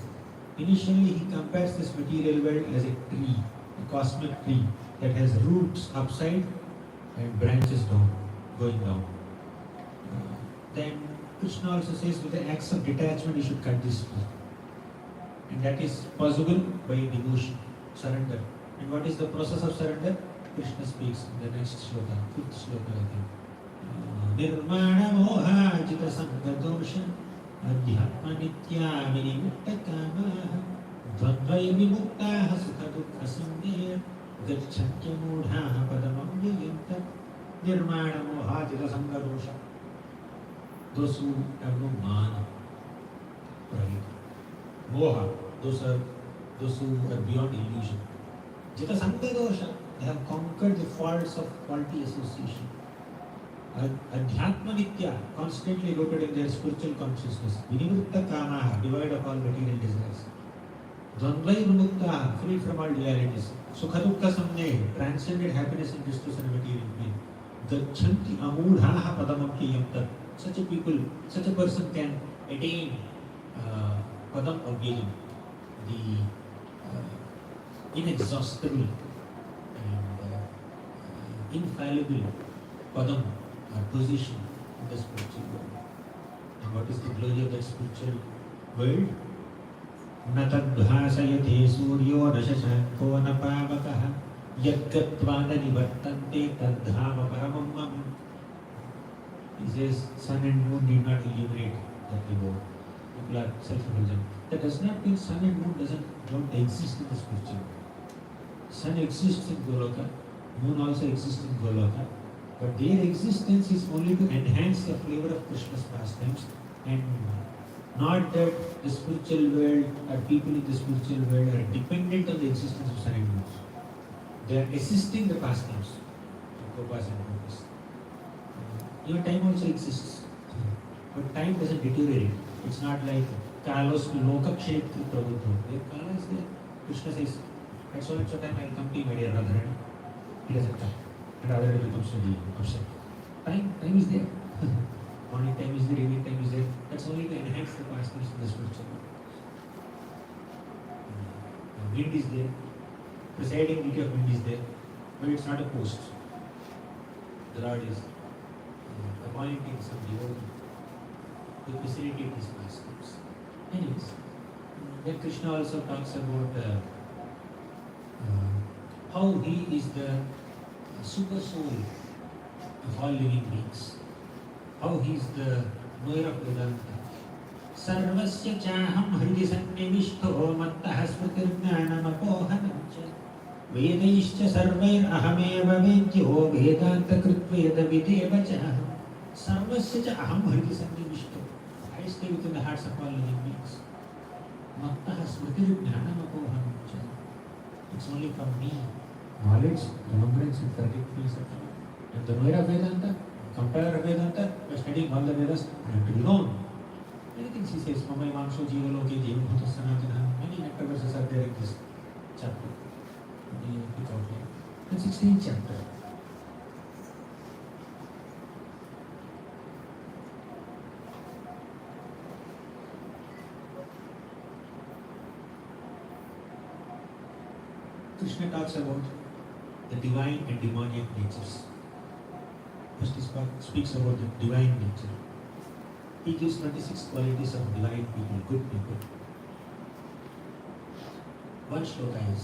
Initially, he compares this material world as a tree, a cosmic tree that has roots upside and branches down, going down. Then Krishna also says with the acts of detachment, you should cut this tree. And that is possible by devotion, surrender. And what is the process of surrender? Krishna speaks in the next shloka, 5th shloka, I think. Nirmana moha jita sangadosha adhyatma nitya vinimukta kamaha dvandvaya vimuktaha sukha dukkha samnir gacchantya mudhaha padamam viyanta nirmana moha jita sangadosha. Those who have no mana, pride, moha, those who are beyond illusion. Jita sangadosha, they have conquered the faults of faulty association. Adhyatma nitya, constantly rooted in their spiritual consciousness. Vinivritta kamaha, devoid of all material desires. Dvandvai vimuktaha, free from all dualities. Sukha dukkha samne, transcended happiness and distress and material pain. Gachanti amudhaha padamam kiyamtat. Such a person can attain padam avyayam, the inexhaustible and infallible padam position in the spiritual world. And what is the glory of that spiritual world? न तद्भासयते सूर्यो न शशाङ्को न पावकः यद्गत्वा न निवर्तन्ते तद्धाम परमं मम. He says sun and moon need not illuminate that reward. People are self-indulgent. That does not mean sun and moon don't exist in the spiritual world. Sun exists in Goloka, moon also exists in Goloka, but their existence is only to enhance the flavor of Krishna's pastimes, and not that the spiritual world or people in the spiritual world are dependent on the existence of sun and moon. They are assisting the pastimes of Gopas and Gopas. Even time also exists, but time doesn't deteriorate. It's not like Kalos Lokakshetri Prabhupada. Their Kala is there. Krishna says, at so much time I'll come to you, my dear Radharani. He doesn't come. And Radharani becomes really upset. Time is there. Morning time is there, evening time is there. That's only to enhance the pastimes in the spiritual world. Wind is there. Presiding deity of wind is there. But it's not a post. The Lord is appointing some devotee to facilitate these pastimes. Anyways, then Krishna also talks about how he is the super soul of all living beings. How he is the knower of Vedanta. Sarvasya chaham hridi sannivishto mattah smritirjnanamohanam cha vedaischa sarvair ahameva vedyo vedanta kritveda videva chaham. Sarvasya chaham hridi sannivishto. I stay within the hearts of all living beings. Mattah smritirjnanamohanam cha. It's only from me. Knowledge, remembrance and forgetfulness are coming. And the knower of Vedanta, compiler of Vedanta, by studying all the Vedas, I am to be known. Many things he says, Mamai Mamsho Jivaloke Jivabhuta Sanatana. Many nectar verses are there in this chapter. The 16th chapter. Krishna talks about the divine and demoniac natures. First he speaks about the divine nature. He gives 26 qualities of divine people, good people. One shloka is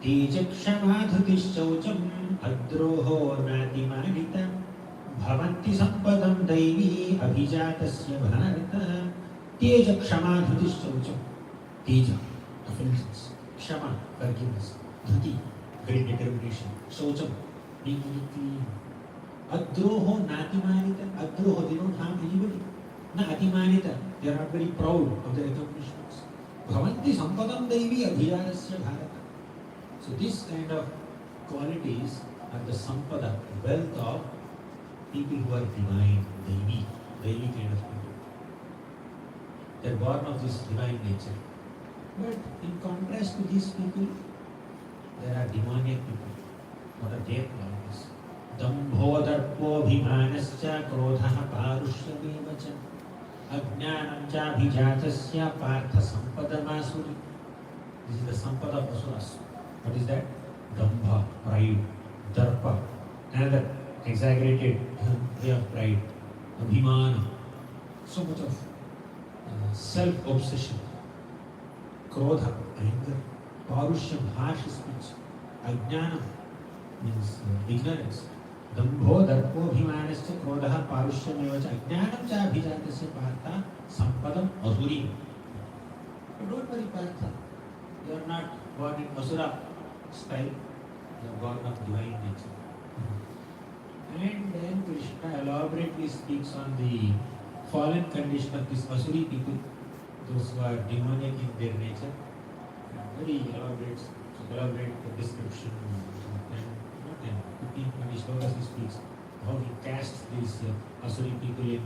Tejakshamaadhutishchaucham adroho natimanita bhavanti sampadam daivi abhijatasya bharata. Tejakshamaadhutishchaucham. Teja, afflictions. Kshama, forgiveness. Dhuti, great determination. Shaucham, being clean. Adroho natimanita. Adroho, they don't harm anybody. Na atimanita, they are not very proud of their accomplishments. Bhavanti sampadam daivi abhijanasya bharata. So this kind of qualities are the sampada, wealth of people who are divine, daivi kind of people. They are born of this divine nature. But in contrast to these people, there are demoniac people. What are their qualities? Dambho darpo bhimanascha krodha parushyamevacha ajnanam cha bhijatasya partha sampadamasuri. This is the sampada of asuras. What is that? Dambha, pride, darpa, another exaggerated way of pride, abhimana, so much of self-obsession, krodha, anger, parushyam, harsh speech, ajnanam means ignorance, dambho, darpo, bhimanascha, krodha, parushyam, evacha, ajnanam cha abhijatasya partha, sampadam, asuri. But don't worry, partha, you are not born in asura style, you are born of divine nature. And then Krishna elaborately speaks on the fallen condition of these asuri people, those who are demoniac in their nature. Very elaborate description. And 15, 20 slokas he speaks how he casts these asuri people in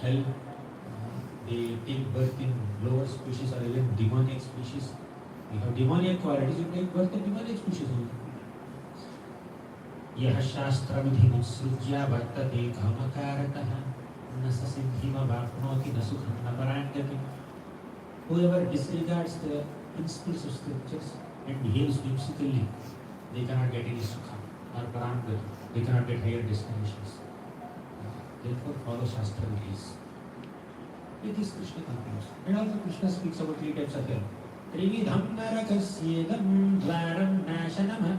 hell. They take birth in lower species or even demonic species. You have demoniac qualities, you take birth in demonic species only. Yah shastra vidhi mutsrujya vartate kamakaratah nasa siddhima vapnoti nasukham naparanyati. Whoever disregards the principles of scriptures and behaves whimsically, they cannot get any sukha or parangati. They cannot get higher destinations. Therefore, follow Shastra rules. With this, Krishna concludes. And also, Krishna speaks about three types of hell. Trividham narakasyedam dvaram nashanam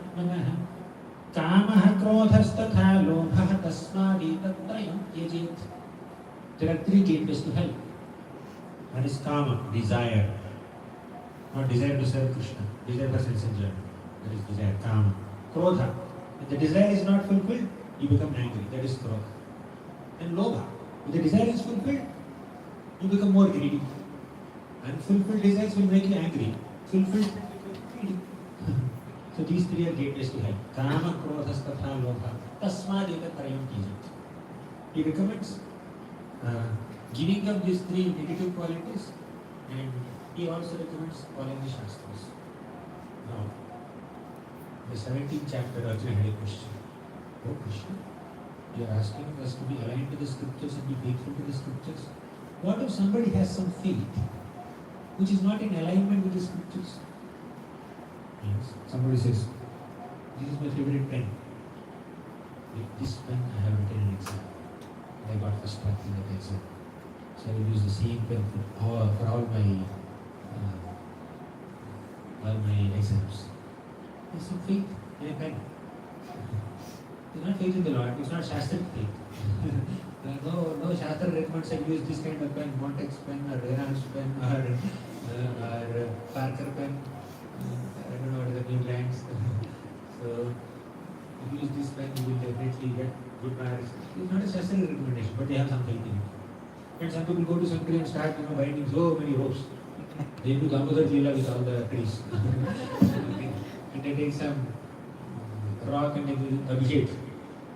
Kamah krodhastatha lobhah tasmadi tatrayam yajit. There are three gateways to hell. One is kama, desire. Not desire to serve Krishna. Desire for sense enjoyment. That is desire, kama. Krodha. If the desire is not fulfilled, you become angry. That is krodha. And lobha. If the desire is fulfilled, you become more greedy. Unfulfilled desires will make you angry. Fulfilled, you become greedy. So these three are gateways to hell. Kama, krodha, statha, lobha. Tasmadeta trayam yajit. He recommends giving up these three negative qualities, and he also recommends following the Shastras. Now, the 17th chapter, Arjuna had a question. Oh Krishna, you are asking us to be aligned to the scriptures and be faithful to the scriptures. What if somebody has some faith which is not in alignment with the scriptures? Yes. Somebody says, this is my favorite pen. With this pen I have written an exam. I got first rank in that exam. So I will use the same pen for all my exams. There's some faith in a pen. It's not faith in the Lord, it's not Shastric faith. no Shastra recommends I use this kind of pen, Montex pen or Reynolds pen or Parker pen. I don't know what are the new brands. So if you use this pen, you will definitely get good marks. It's not a Shastra recommendation, but they have some faith in it. And some people go to some tree and start binding so many ropes. They do Damodar Leela with all the trees. And they take some rock and they do Abhishek.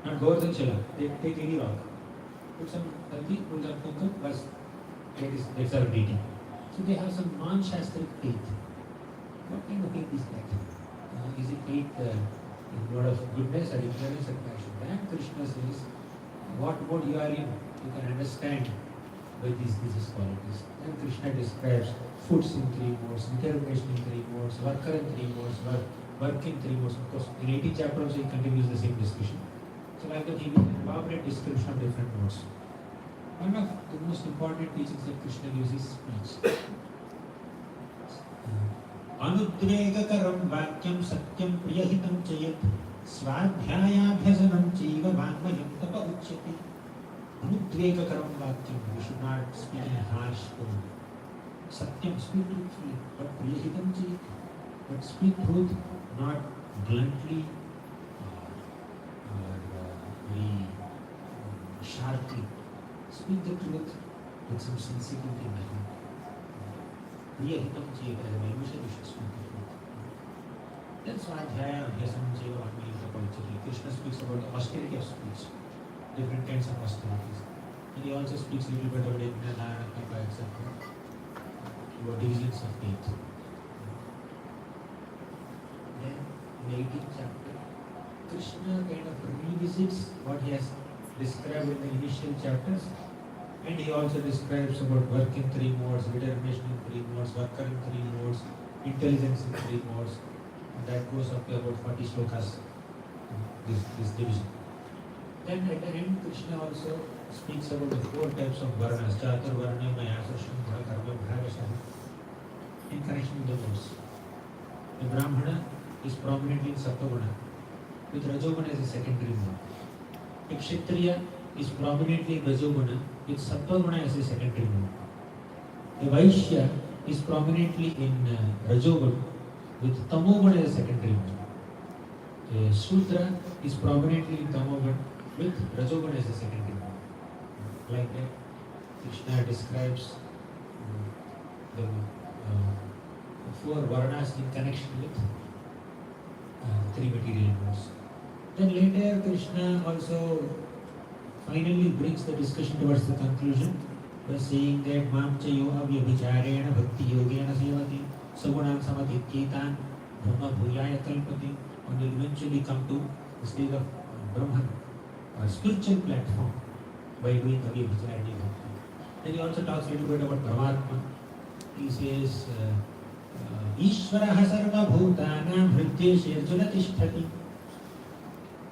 Not Govardhan Shala. They take any rock. Put some haldi, put some kumkum, bas. That's our deity. So they have some non-Shastric faith. What kind of faith is that? Is it faith in word of goodness or ignorance or passion? Then Krishna says, what mode you are in, you can understand by these qualities. Then Krishna describes foods in three modes, determination in three modes, worker in three modes, work in three modes. Of course, in 18th chapter also he continues the same discussion. So like that he gives an elaborate description of different modes. One of the most important teachings that Krishna gives is speech. Anudvegakaram vakyam satyam priyahitam chayat swadhyayabhyasanam chaiva vangmayam tapa uchyati. Anudvegakaram vakyam, we should not speak in a harsh tone. Satyam, speak truthfully, but priyahitam chayat, but speak truth not bluntly or very sharply. Speak the truth with some sensitivity in mind. Priyahitam chayat, as a well-wisher, you should speak the truth. Then Swadhyaya Abhyasanam Chaiva Vangmayam Tapa Uchyati. Krishna speaks about the austerity of speech, different kinds of austerities. And he also speaks a little bit about Yajna, Tapa, etc. About divisions of faith. Then in the 18th chapter, Krishna kind of revisits what he has described in the initial chapters, and he also describes about work in three modes, determination in three modes, worker in three modes, intelligence in three modes, and that goes up to about 40 shlokas, this division. Then at the end, Krishna also speaks about the four types of varnas, Chatur Varna, Mayasasham, Karma, Bhagasham, in connection with the modes. The Brahmana is prominently in Sattva-guna, with Rajoguna as a secondary mode. The Kshatriya is prominently in Rajoguna, with Sattva-guna as a secondary mode. The Vaishya is prominently in Rajoguna, with Tamoguna as a secondary mode. The Shudra is prominently in Tamoguna, with Rajoguna as a secondary mode. Like that, Krishna describes the four varnas in connection with three material modes. Then later, Krishna also finally brings the discussion towards the conclusion by saying that Mam Chayo Avyabhicharena Bhakti Yogena Sevati Sagunam Samadhityetan Brahma Bhuyaya Kalpati, and will eventually come to the stage of Brahman, or spiritual platform, by doing Avyabhicharena Bhakti. Then he also talks a little bit about Paramatma. He says, Ishvaraha Sarva Bhutanam Hrityeshe Arjuna Tishtati.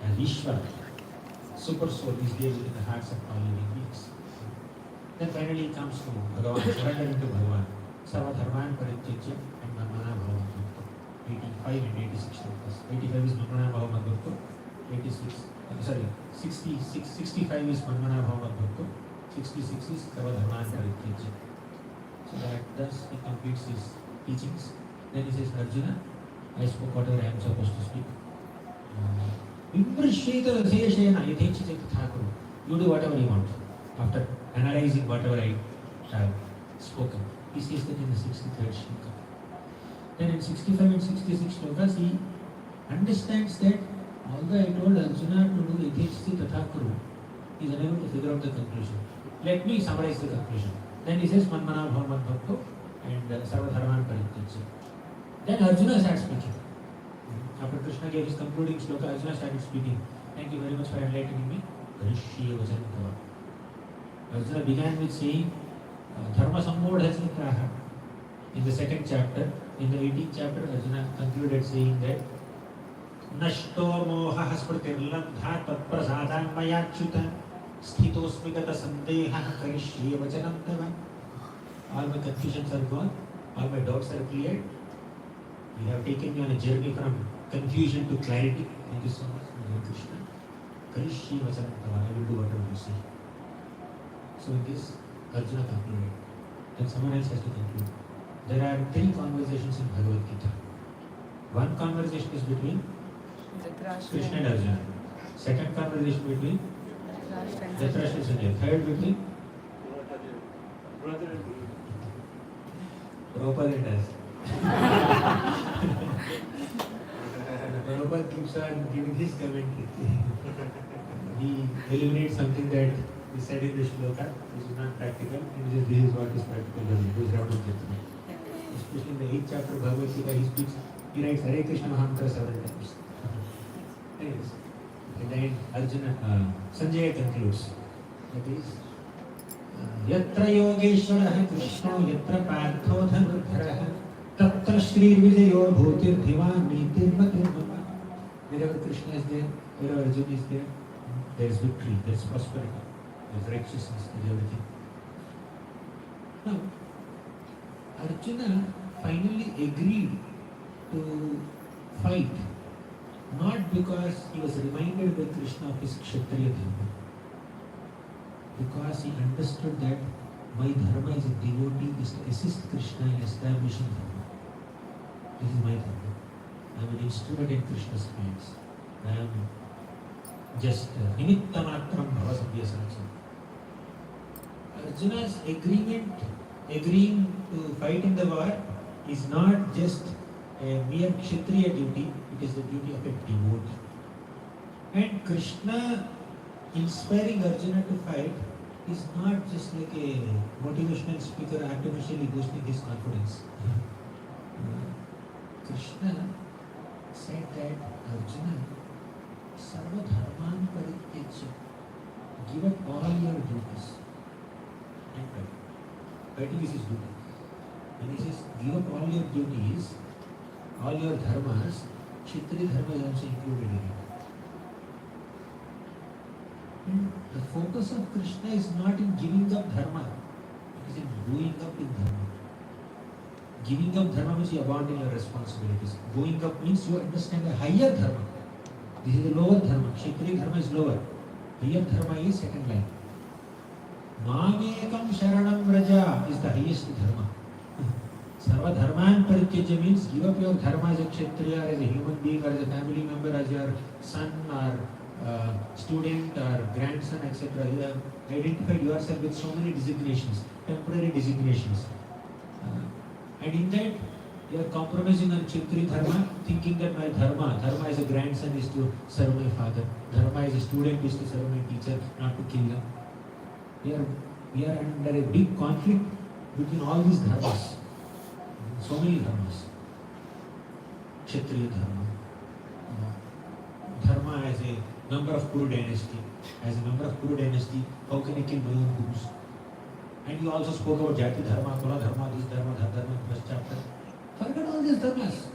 As Ishvara, super soul is there within the hearts of all living beings. Then finally it comes to Bhagavan, surrendering to Bhagavan. Sarva dharman parityajya and manmana bhava madbhakto. 85 and 86 slokas. 85 is manmana bhava madbhakto. 65 is manmana bhava madbhakto. 66 is sarva dharman parityajya. So that thus he completes his teachings. Then he says, Arjuna, I spoke whatever I am supposed to speak. You do whatever you want after analyzing whatever I have spoken. He says that in the 63rd shloka. Then in 65 and 66 shlokas, he understands that although I told Arjuna to do Yatechasti Tathakuru, he is unable to figure out the conclusion. Let me summarize the conclusion. Then he says, Manmana Bhava Madbhakto and Sarva Dharman Parityajya. Then Arjuna starts speaking. After Krishna gave his concluding shloka, Arjuna started speaking. Thank you very much for enlightening me. Karishye Vachanam Tava. Arjuna began with saying, Dharma Sambodhasantraha. In the second chapter, in the 18th chapter, Arjuna concluded saying that Nashto moha haspratirlabdha tatprasadam mayachyuta sthitosmigata sandeha karishye vachanam tava. All my confusions are gone, all my doubts are cleared. You have taken me on a journey from confusion to clarity. Thank you so much, Lord Krishna. Karishye vachanam tava. I will do whatever you say. So in this, Arjuna concluded. Then someone else has to conclude. There are 3 conversations in Bhagavad Gita. One conversation is between Krishna and Arjuna. Second conversation between Dhritarashtra and Sanjay. Third between Prabhupada and us. Prabhupada keeps on giving his commentary. He eliminates something that is said in the shloka, which is not practical, and this is what is practical. Especially in the 8th chapter of Bhagavad Gita, he writes Hare Krishna Mahamantra several times. Anyways, and then Arjuna, Sanjaya concludes. That is, Yatra Yogeshwara Krishna Yatra Partho Dhanurthara Tatra Shri Vijayo Bhutir Dhiva Nitir Matir. Wherever Krishna is there, wherever Arjuna is there, there is victory, there is prosperity, there is righteousness, there is everything. Now, Arjuna finally agreed to fight, not because he was reminded by Krishna of his Kshatriya dharma, because he understood that my dharma as a devotee is to assist Krishna in establishing dharma. This is my dharma. I am an instrument in Krishna's hands. I am just nimitta matram bhava sabhyasanam. Arjuna's agreeing to fight in the war is not just a mere Kshatriya duty, it is the duty of a devotee. And Krishna inspiring Arjuna to fight is not just like a motivational speaker artificially boosting his confidence. Krishna said that Arjuna, sarva dharman parityajya, give up all your duties and fight. Fighting is his duty. When he says, give up all your duties, all your dharmas, Kshatriya dharma is also included in it. And the focus of Krishna is not in giving up dharma, it is in going up in dharma. Giving up dharma means you abandon your responsibilities. Going up means you understand a higher dharma. This is the lower dharma. Kshatriya dharma is lower. Higher dharma is second line. Mamekam sharanam vraja is the highest dharma. Sarva dharman parityajya means give up your dharma as a kshatriya, as a human being, or as a family member, as your son or student or grandson, etc. You have identified yourself with so many designations, temporary designations. And in that, you are compromising on kshatriya dharma, thinking that my dharma as a grandson is to serve my father, dharma as a student is to serve my teacher, not to kill them. We are under a big conflict between all these dharmas. So many dharmas. Kshatriya dharma. Dharma as a member of Kuru dynasty. As a member of Kuru dynasty, how can I kill my own gurus? And you also spoke about Jati dharma, Kula dharma, this dharma, that dharma, first chapter. Forget all these dharmas.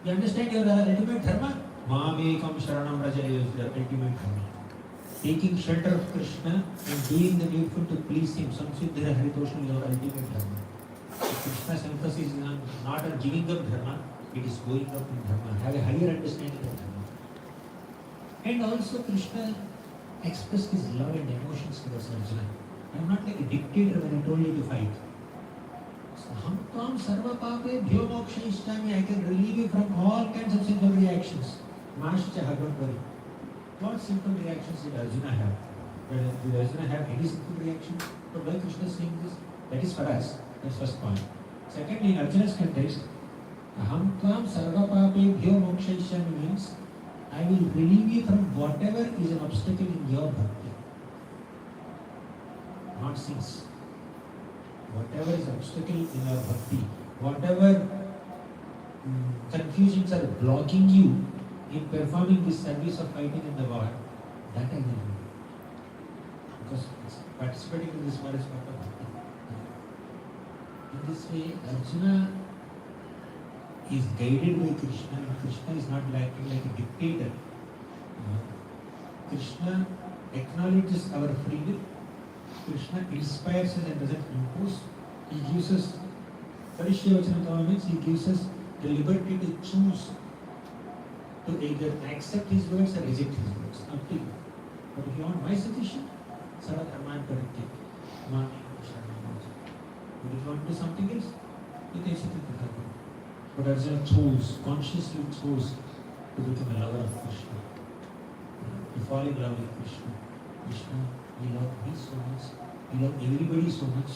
You understand your ultimate dharma? Mamekam sharanam raja is your ultimate dharma. taking shelter of Krishna and doing the needful to please him, samsiddhira haritosha is our ultimate dharma. So Krishna's emphasis is not on giving up dharma, it is going up in dharma, have a higher understanding of dharma. And also Krishna expressed his love and emotions towards Arjuna. I am not like a dictator when I told you to fight. Ham tvam sarva papebhyo mokshayishyami, I can relieve you from all kinds of simple reactions. Maschaha, don't worry. What simple reactions did Arjuna have? Did Arjuna have any simple reaction? But why Krishna is saying this? That is for us. That's first point. Secondly, in Arjuna's context, aham tvam sarva papebhyo mokshayishyami means I will relieve you from whatever is an obstacle in your bhakti. Not sins. Whatever is obstacle in your bhakti, whatever confusions are blocking you in performing this service of fighting in the war, that I will do. Because participating in this war is part of bhakti. In this way, Arjuna is guided by Krishna, and Krishna is not acting like a dictator. Krishna acknowledges our freedom. Krishna inspires us and doesn't impose. He gives us, Parishya means he gives us the liberty to choose to either accept his words or reject his words. Up to you. But if you want my suggestion, Sarva Dharman Parityaj, Mami Sharanam. But if you want to do something else, you can sit with the Dharma. But Arjuna consciously chose to become a lover of Krishna. To fall in love with Krishna. Krishna, you love me so much, you love everybody so much.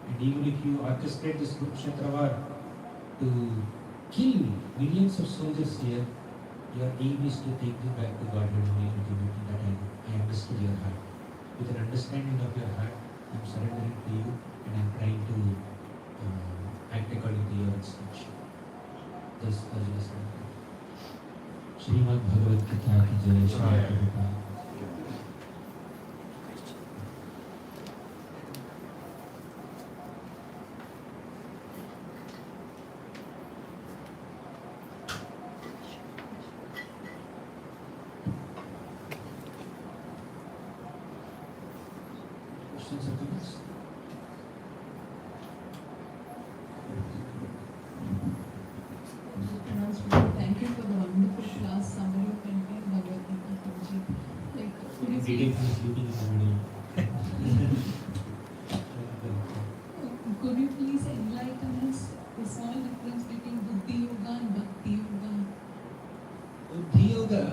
And even if you orchestrate this Kurukshetra war to kill millions of soldiers here, your aim is to take them back to Godhead only ultimately. That I understood your heart. With an understanding of your heart, I am surrendering to you and I am trying to act according to your instruction. Thus, Arjuna said, Srimad Bhagavad Gita ki jai, Srimad Prabhupada. Questions or comments? Thank you for the wonderful class summary of entire Bhagavad Gita. Could you please, could you please enlighten us the small difference between Buddhi Yoga and Bhakti Yoga? Buddhi Yoga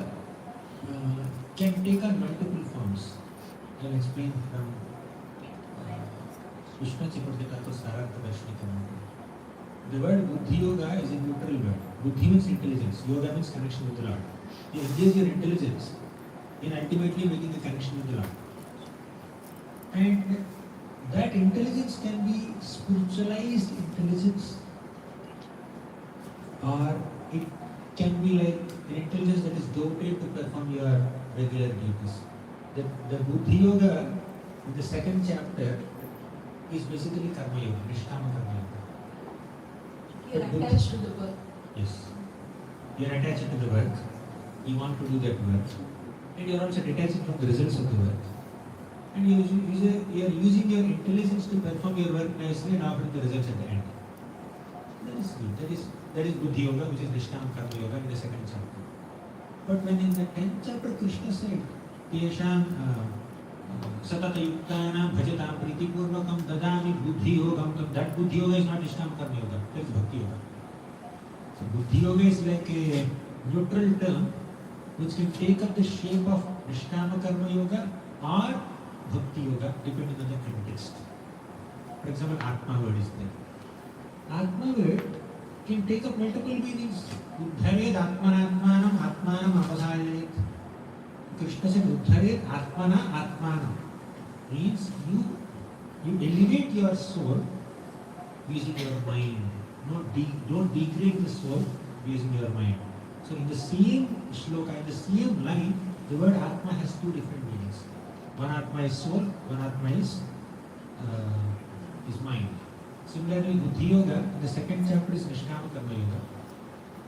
can take on multiple forms. I will explain from Vishnu Chipurdika to Sarartha Darshan. The word Buddhi Yoga is a neutral word. Buddhi means intelligence. Yoga means connection with the Lord. You engage your intelligence in ultimately making a connection with the Lord. And that intelligence can be spiritualized intelligence, or it can be like an intelligence that is doted to perform your regular duties. The Buddhi Yoga in the second chapter is basically Karma Yoga, Nishtama Karma Yoga. You are attached to the work. Yes. You are attached to the work. You want to do that work. And you are also detached from the results of the work. And you are using your intelligence to perform your work nicely and offering the results at the end. That is good. That is Buddhi Yoga, which is Nishtama Karma Yoga in the second chapter. But when in the 10th chapter Krishna said, Tesham Satata Yuktana Bhajatam Priti Purvakam Dadami Buddhi Yogam, that Buddhi Yoga is not Nishtama Karma Yoga, that is Bhakti Yoga. So Buddhi Yoga is like a neutral term which can take up the shape of Nishtama Karma Yoga or Bhakti Yoga depending on the context. For example, Atma word is there. Atma word can take up multiple meanings. Uddharet Atmanatmanam Atmanam Apasayet. Krishna said Uddharet Atmana Atmanam. Means you elevate your soul using your mind. Don't degrade the soul using your mind. So in the same shloka, in the same line, the word Atma has two different meanings. One Atma is soul, one Atma is mind. Similarly, Buddhi Yoga, in the second chapter is Nishtama Karma Yoga.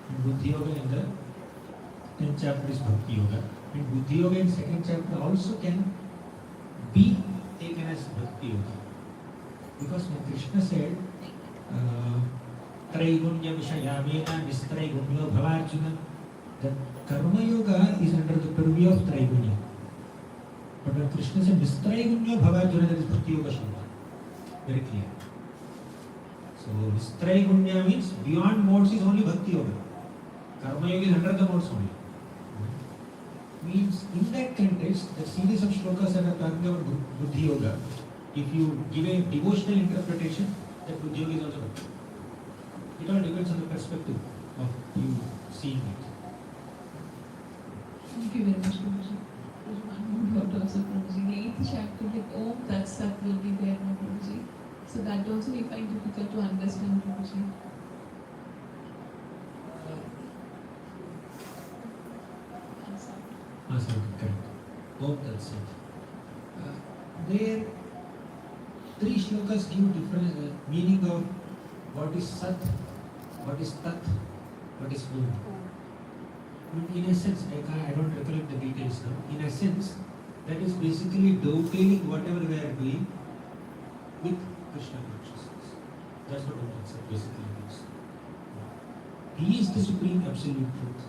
And Buddhi Yoga in the 10th chapter is Bhakti Yoga. And Buddhi Yoga in 2nd chapter also can be taken as Bhakti Yoga. Because when Krishna said, Traigunya Vishayamena Nistraigunya Bhavarjuna, the Karma Yoga is under the purview of Traigunya. But when Krishna said Nistraigunya Bhavarjuna, that is Bhakti Yoga Shloka. Very clear. So Nistraigunya means beyond modes is only Bhakti Yoga. Karma Yoga is under the modes only. Means in that context, the series of shlokas that are talking about Buddhi Yoga, if you give a devotional interpretation, that Buddhi Yoga is also Bhakti. It all depends on the perspective of you seeing it. Thank you very much, Prabhuji. There's one more doubt also, Prabhuji. The 8th chapter, like Om Tat Sat will be there now, Prabhuji. So that also we find difficult to understand, Prabhuji. Correct. Om Tat Sat. There, 3 shlokas give different meaning of what is Sat, what is Tat, what is Om. In essence, I don't recollect the details now. In essence, that is basically dovetailing whatever we are doing with Krishna consciousness. That's what Om Tat Sat basically means. He is the supreme absolute truth.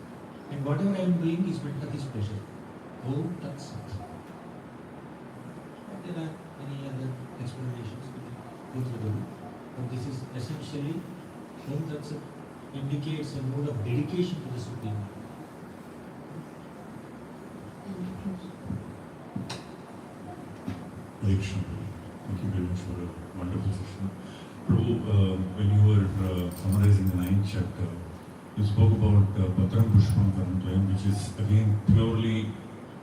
And whatever I am doing is meant for his pleasure. Om Tat Sat. There are many other explanations we go through the book. But this is essentially Om Tat Sat indicates a mode of dedication to the Supreme. Thank you very much for a wonderful session. Prabhu, when you were summarizing the 9th chapter, you spoke about Patram Pushpam Karantoyam, which is again purely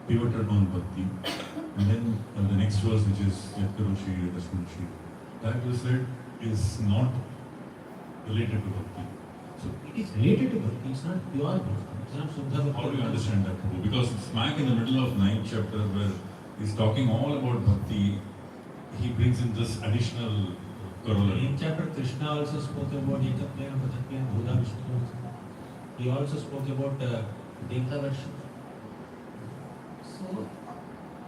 pivoted on Bhakti. And then the next verse, which is Yatkaroshi Yadashmanshi, that you said is not related to Bhakti. So it is related to Bhakti, it's not pure Bhakti. It's not Suddha Bhakti. How do you understand that, Prabhu? Because smack in the middle of 9th chapter where he's talking all about Bhakti, he brings in this additional corollary. In chapter, Krishna also spoke about Ekapyana Patatpyana Bhuda Vishnu. He also spoke about Devta Darshan. So,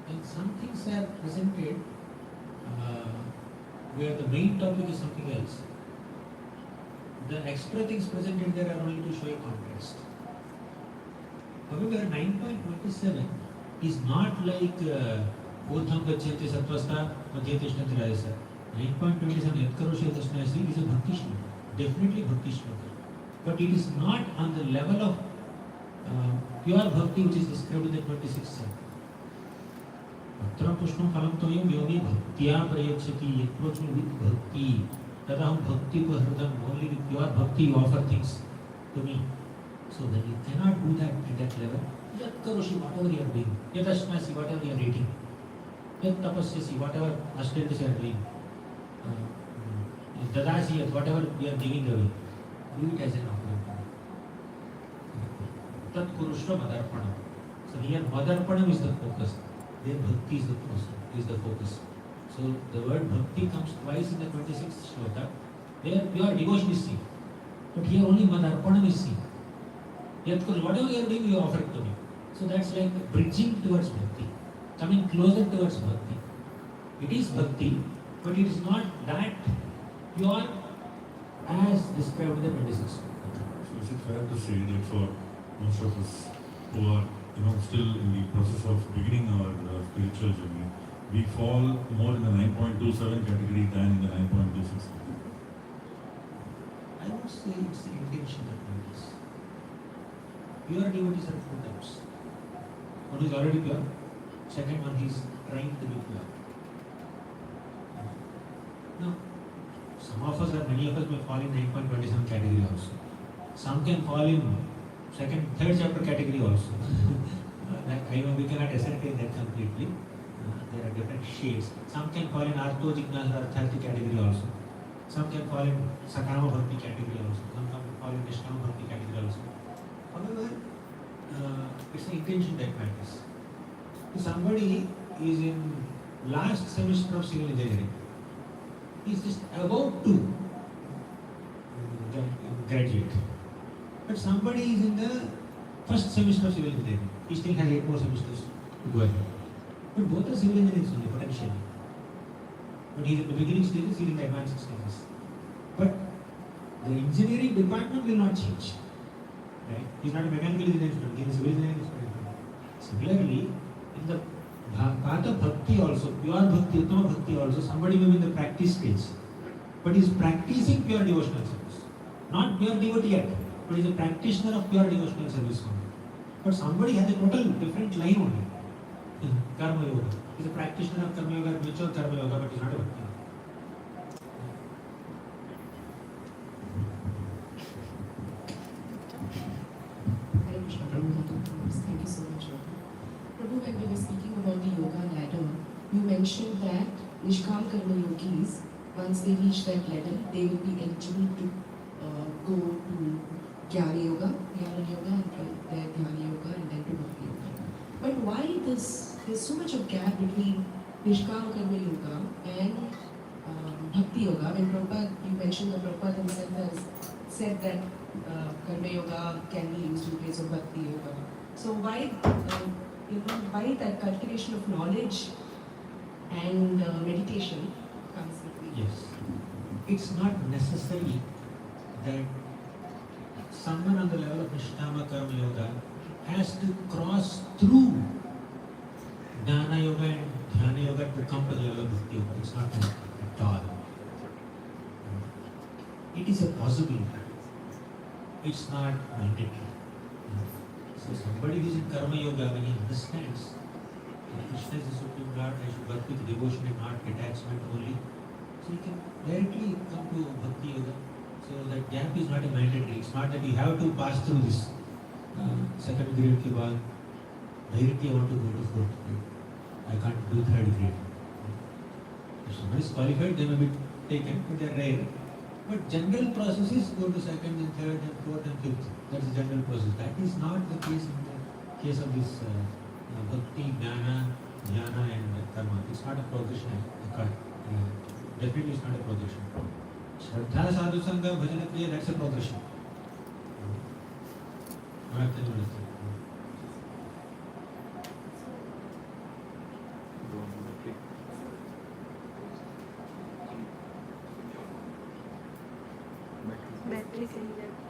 when some things are presented where the main topic is something else, the extra things presented there are only to show a contrast. However, 9.27 is not like Urdham Gacchati Satvasta Madhyate Tishnati Rajasa. 9.27 Yatkaroshi Yadashmanshi is a Bhakti Shloka, definitely Bhakti Shloka. But it is not on the level of pure Bhakti which is described in the 26th chapter. Patram Pushpam Phalam Toyam Yogi Bhaktya Prayachati, approach me with Bhakti. Tadaham Bhakti Pahridam, only with pure Bhakti you offer things to me. So when you cannot do that at that level, Yatkaroshi, whatever you are doing, Yadashmanshi, whatever you are eating, Yat Tapasyasi, whatever austerities you are doing, Dadasiyat, whatever you are giving away, do it as an offering. Tat Kurushva Madarpanam. So here Madarpanam is the focus. There Bhakti is the focus. So the word Bhakti comes twice in the 26th shloka. There pure devotion is seen. But here only Madarpanam is seen. Yet whatever you are doing, you offer it to me. So that's like bridging towards Bhakti, coming closer towards Bhakti. It is Bhakti, but it is not that pure as described in the 26th. So is it fair to say that for most of us who are still in the process of beginning our spiritual journey, we fall more in the 9.27 category than in the 9.26? I would say it's the intention that matters. Pure devotees are 4 types. One is already pure, second one is trying to be pure. Now, some of us or many of us may fall in 9.27 category also. Some can fall in 2nd, 3rd chapter category also. We cannot ascertain that completely. There are different shades. Some can fall in Artho Jignasa Artharthi category also. Some can fall in Sakama Bhakti category also. Some can fall in Nishkama Bhakti category also. However, it's the intention that matters. If somebody is in last semester of civil engineering, he is just about to graduate. But somebody is in the first semester of civil engineering. He still has 8 more semesters to go ahead. But both are civil engineers only, potentially. But he's in the beginning stages, he's in the advanced stages. But the engineering department will not change. Right? He's not a mechanical engineer student, he's a civil engineering student. Similarly, in the path of bhakti also, pure bhakti, uttama bhakti also, somebody may be in the practice stage. But he is practicing pure devotional service. Not pure devotee yet, but he is a practitioner of pure devotional service only. But somebody has a total different line only. Karma yoga. He is a practitioner of karma yoga, mature karma yoga, but he is not a bhakti. Hare Krishna, Prabhu Gita. Thank you so much, Prabhu. When we were speaking about the yoga ladder, you mentioned that Nishkam Karma yogis, once they reach that level, they will be eligible to go to Jnana Yoga, and from there Dhyana Yoga, and then to Bhakti Yoga. But why there's so much of gap between Nishkam Karma Yoga and Bhakti Yoga? When Prabhupada, you mentioned that Prabhupada himself has said that Karma Yoga can be used in place of Bhakti Yoga. So why, why that cultivation of knowledge and meditation comes between? Yes. It's not necessary that someone on the level of Nishtama Karma Yoga has to cross through Jnana Yoga and Dhyana Yoga to come to the level of Bhakti Yoga. It's not that at all. It is a possibility. It's not mandatory. So somebody who is in Karma Yoga, when he understands that Krishna is the Supreme Lord, I should work with devotion and not attachment only, so he can directly come to Bhakti Yoga. So that gap is not a mandatory. It's not that you have to pass through this second grade ke baad directly I want to go to fourth grade. I can't do third grade. If somebody is qualified, they may be taken, but they are rare. But general process is go to second and third and fourth and fifth. That's the general process. That is not the case in the case of this Bhakti, Jnana, and Karma. It's not a progression. Definitely it's not a progression. Shraddha, Sadhu Sangha, Bhajana Kriya, that's a progression. Battery सही है।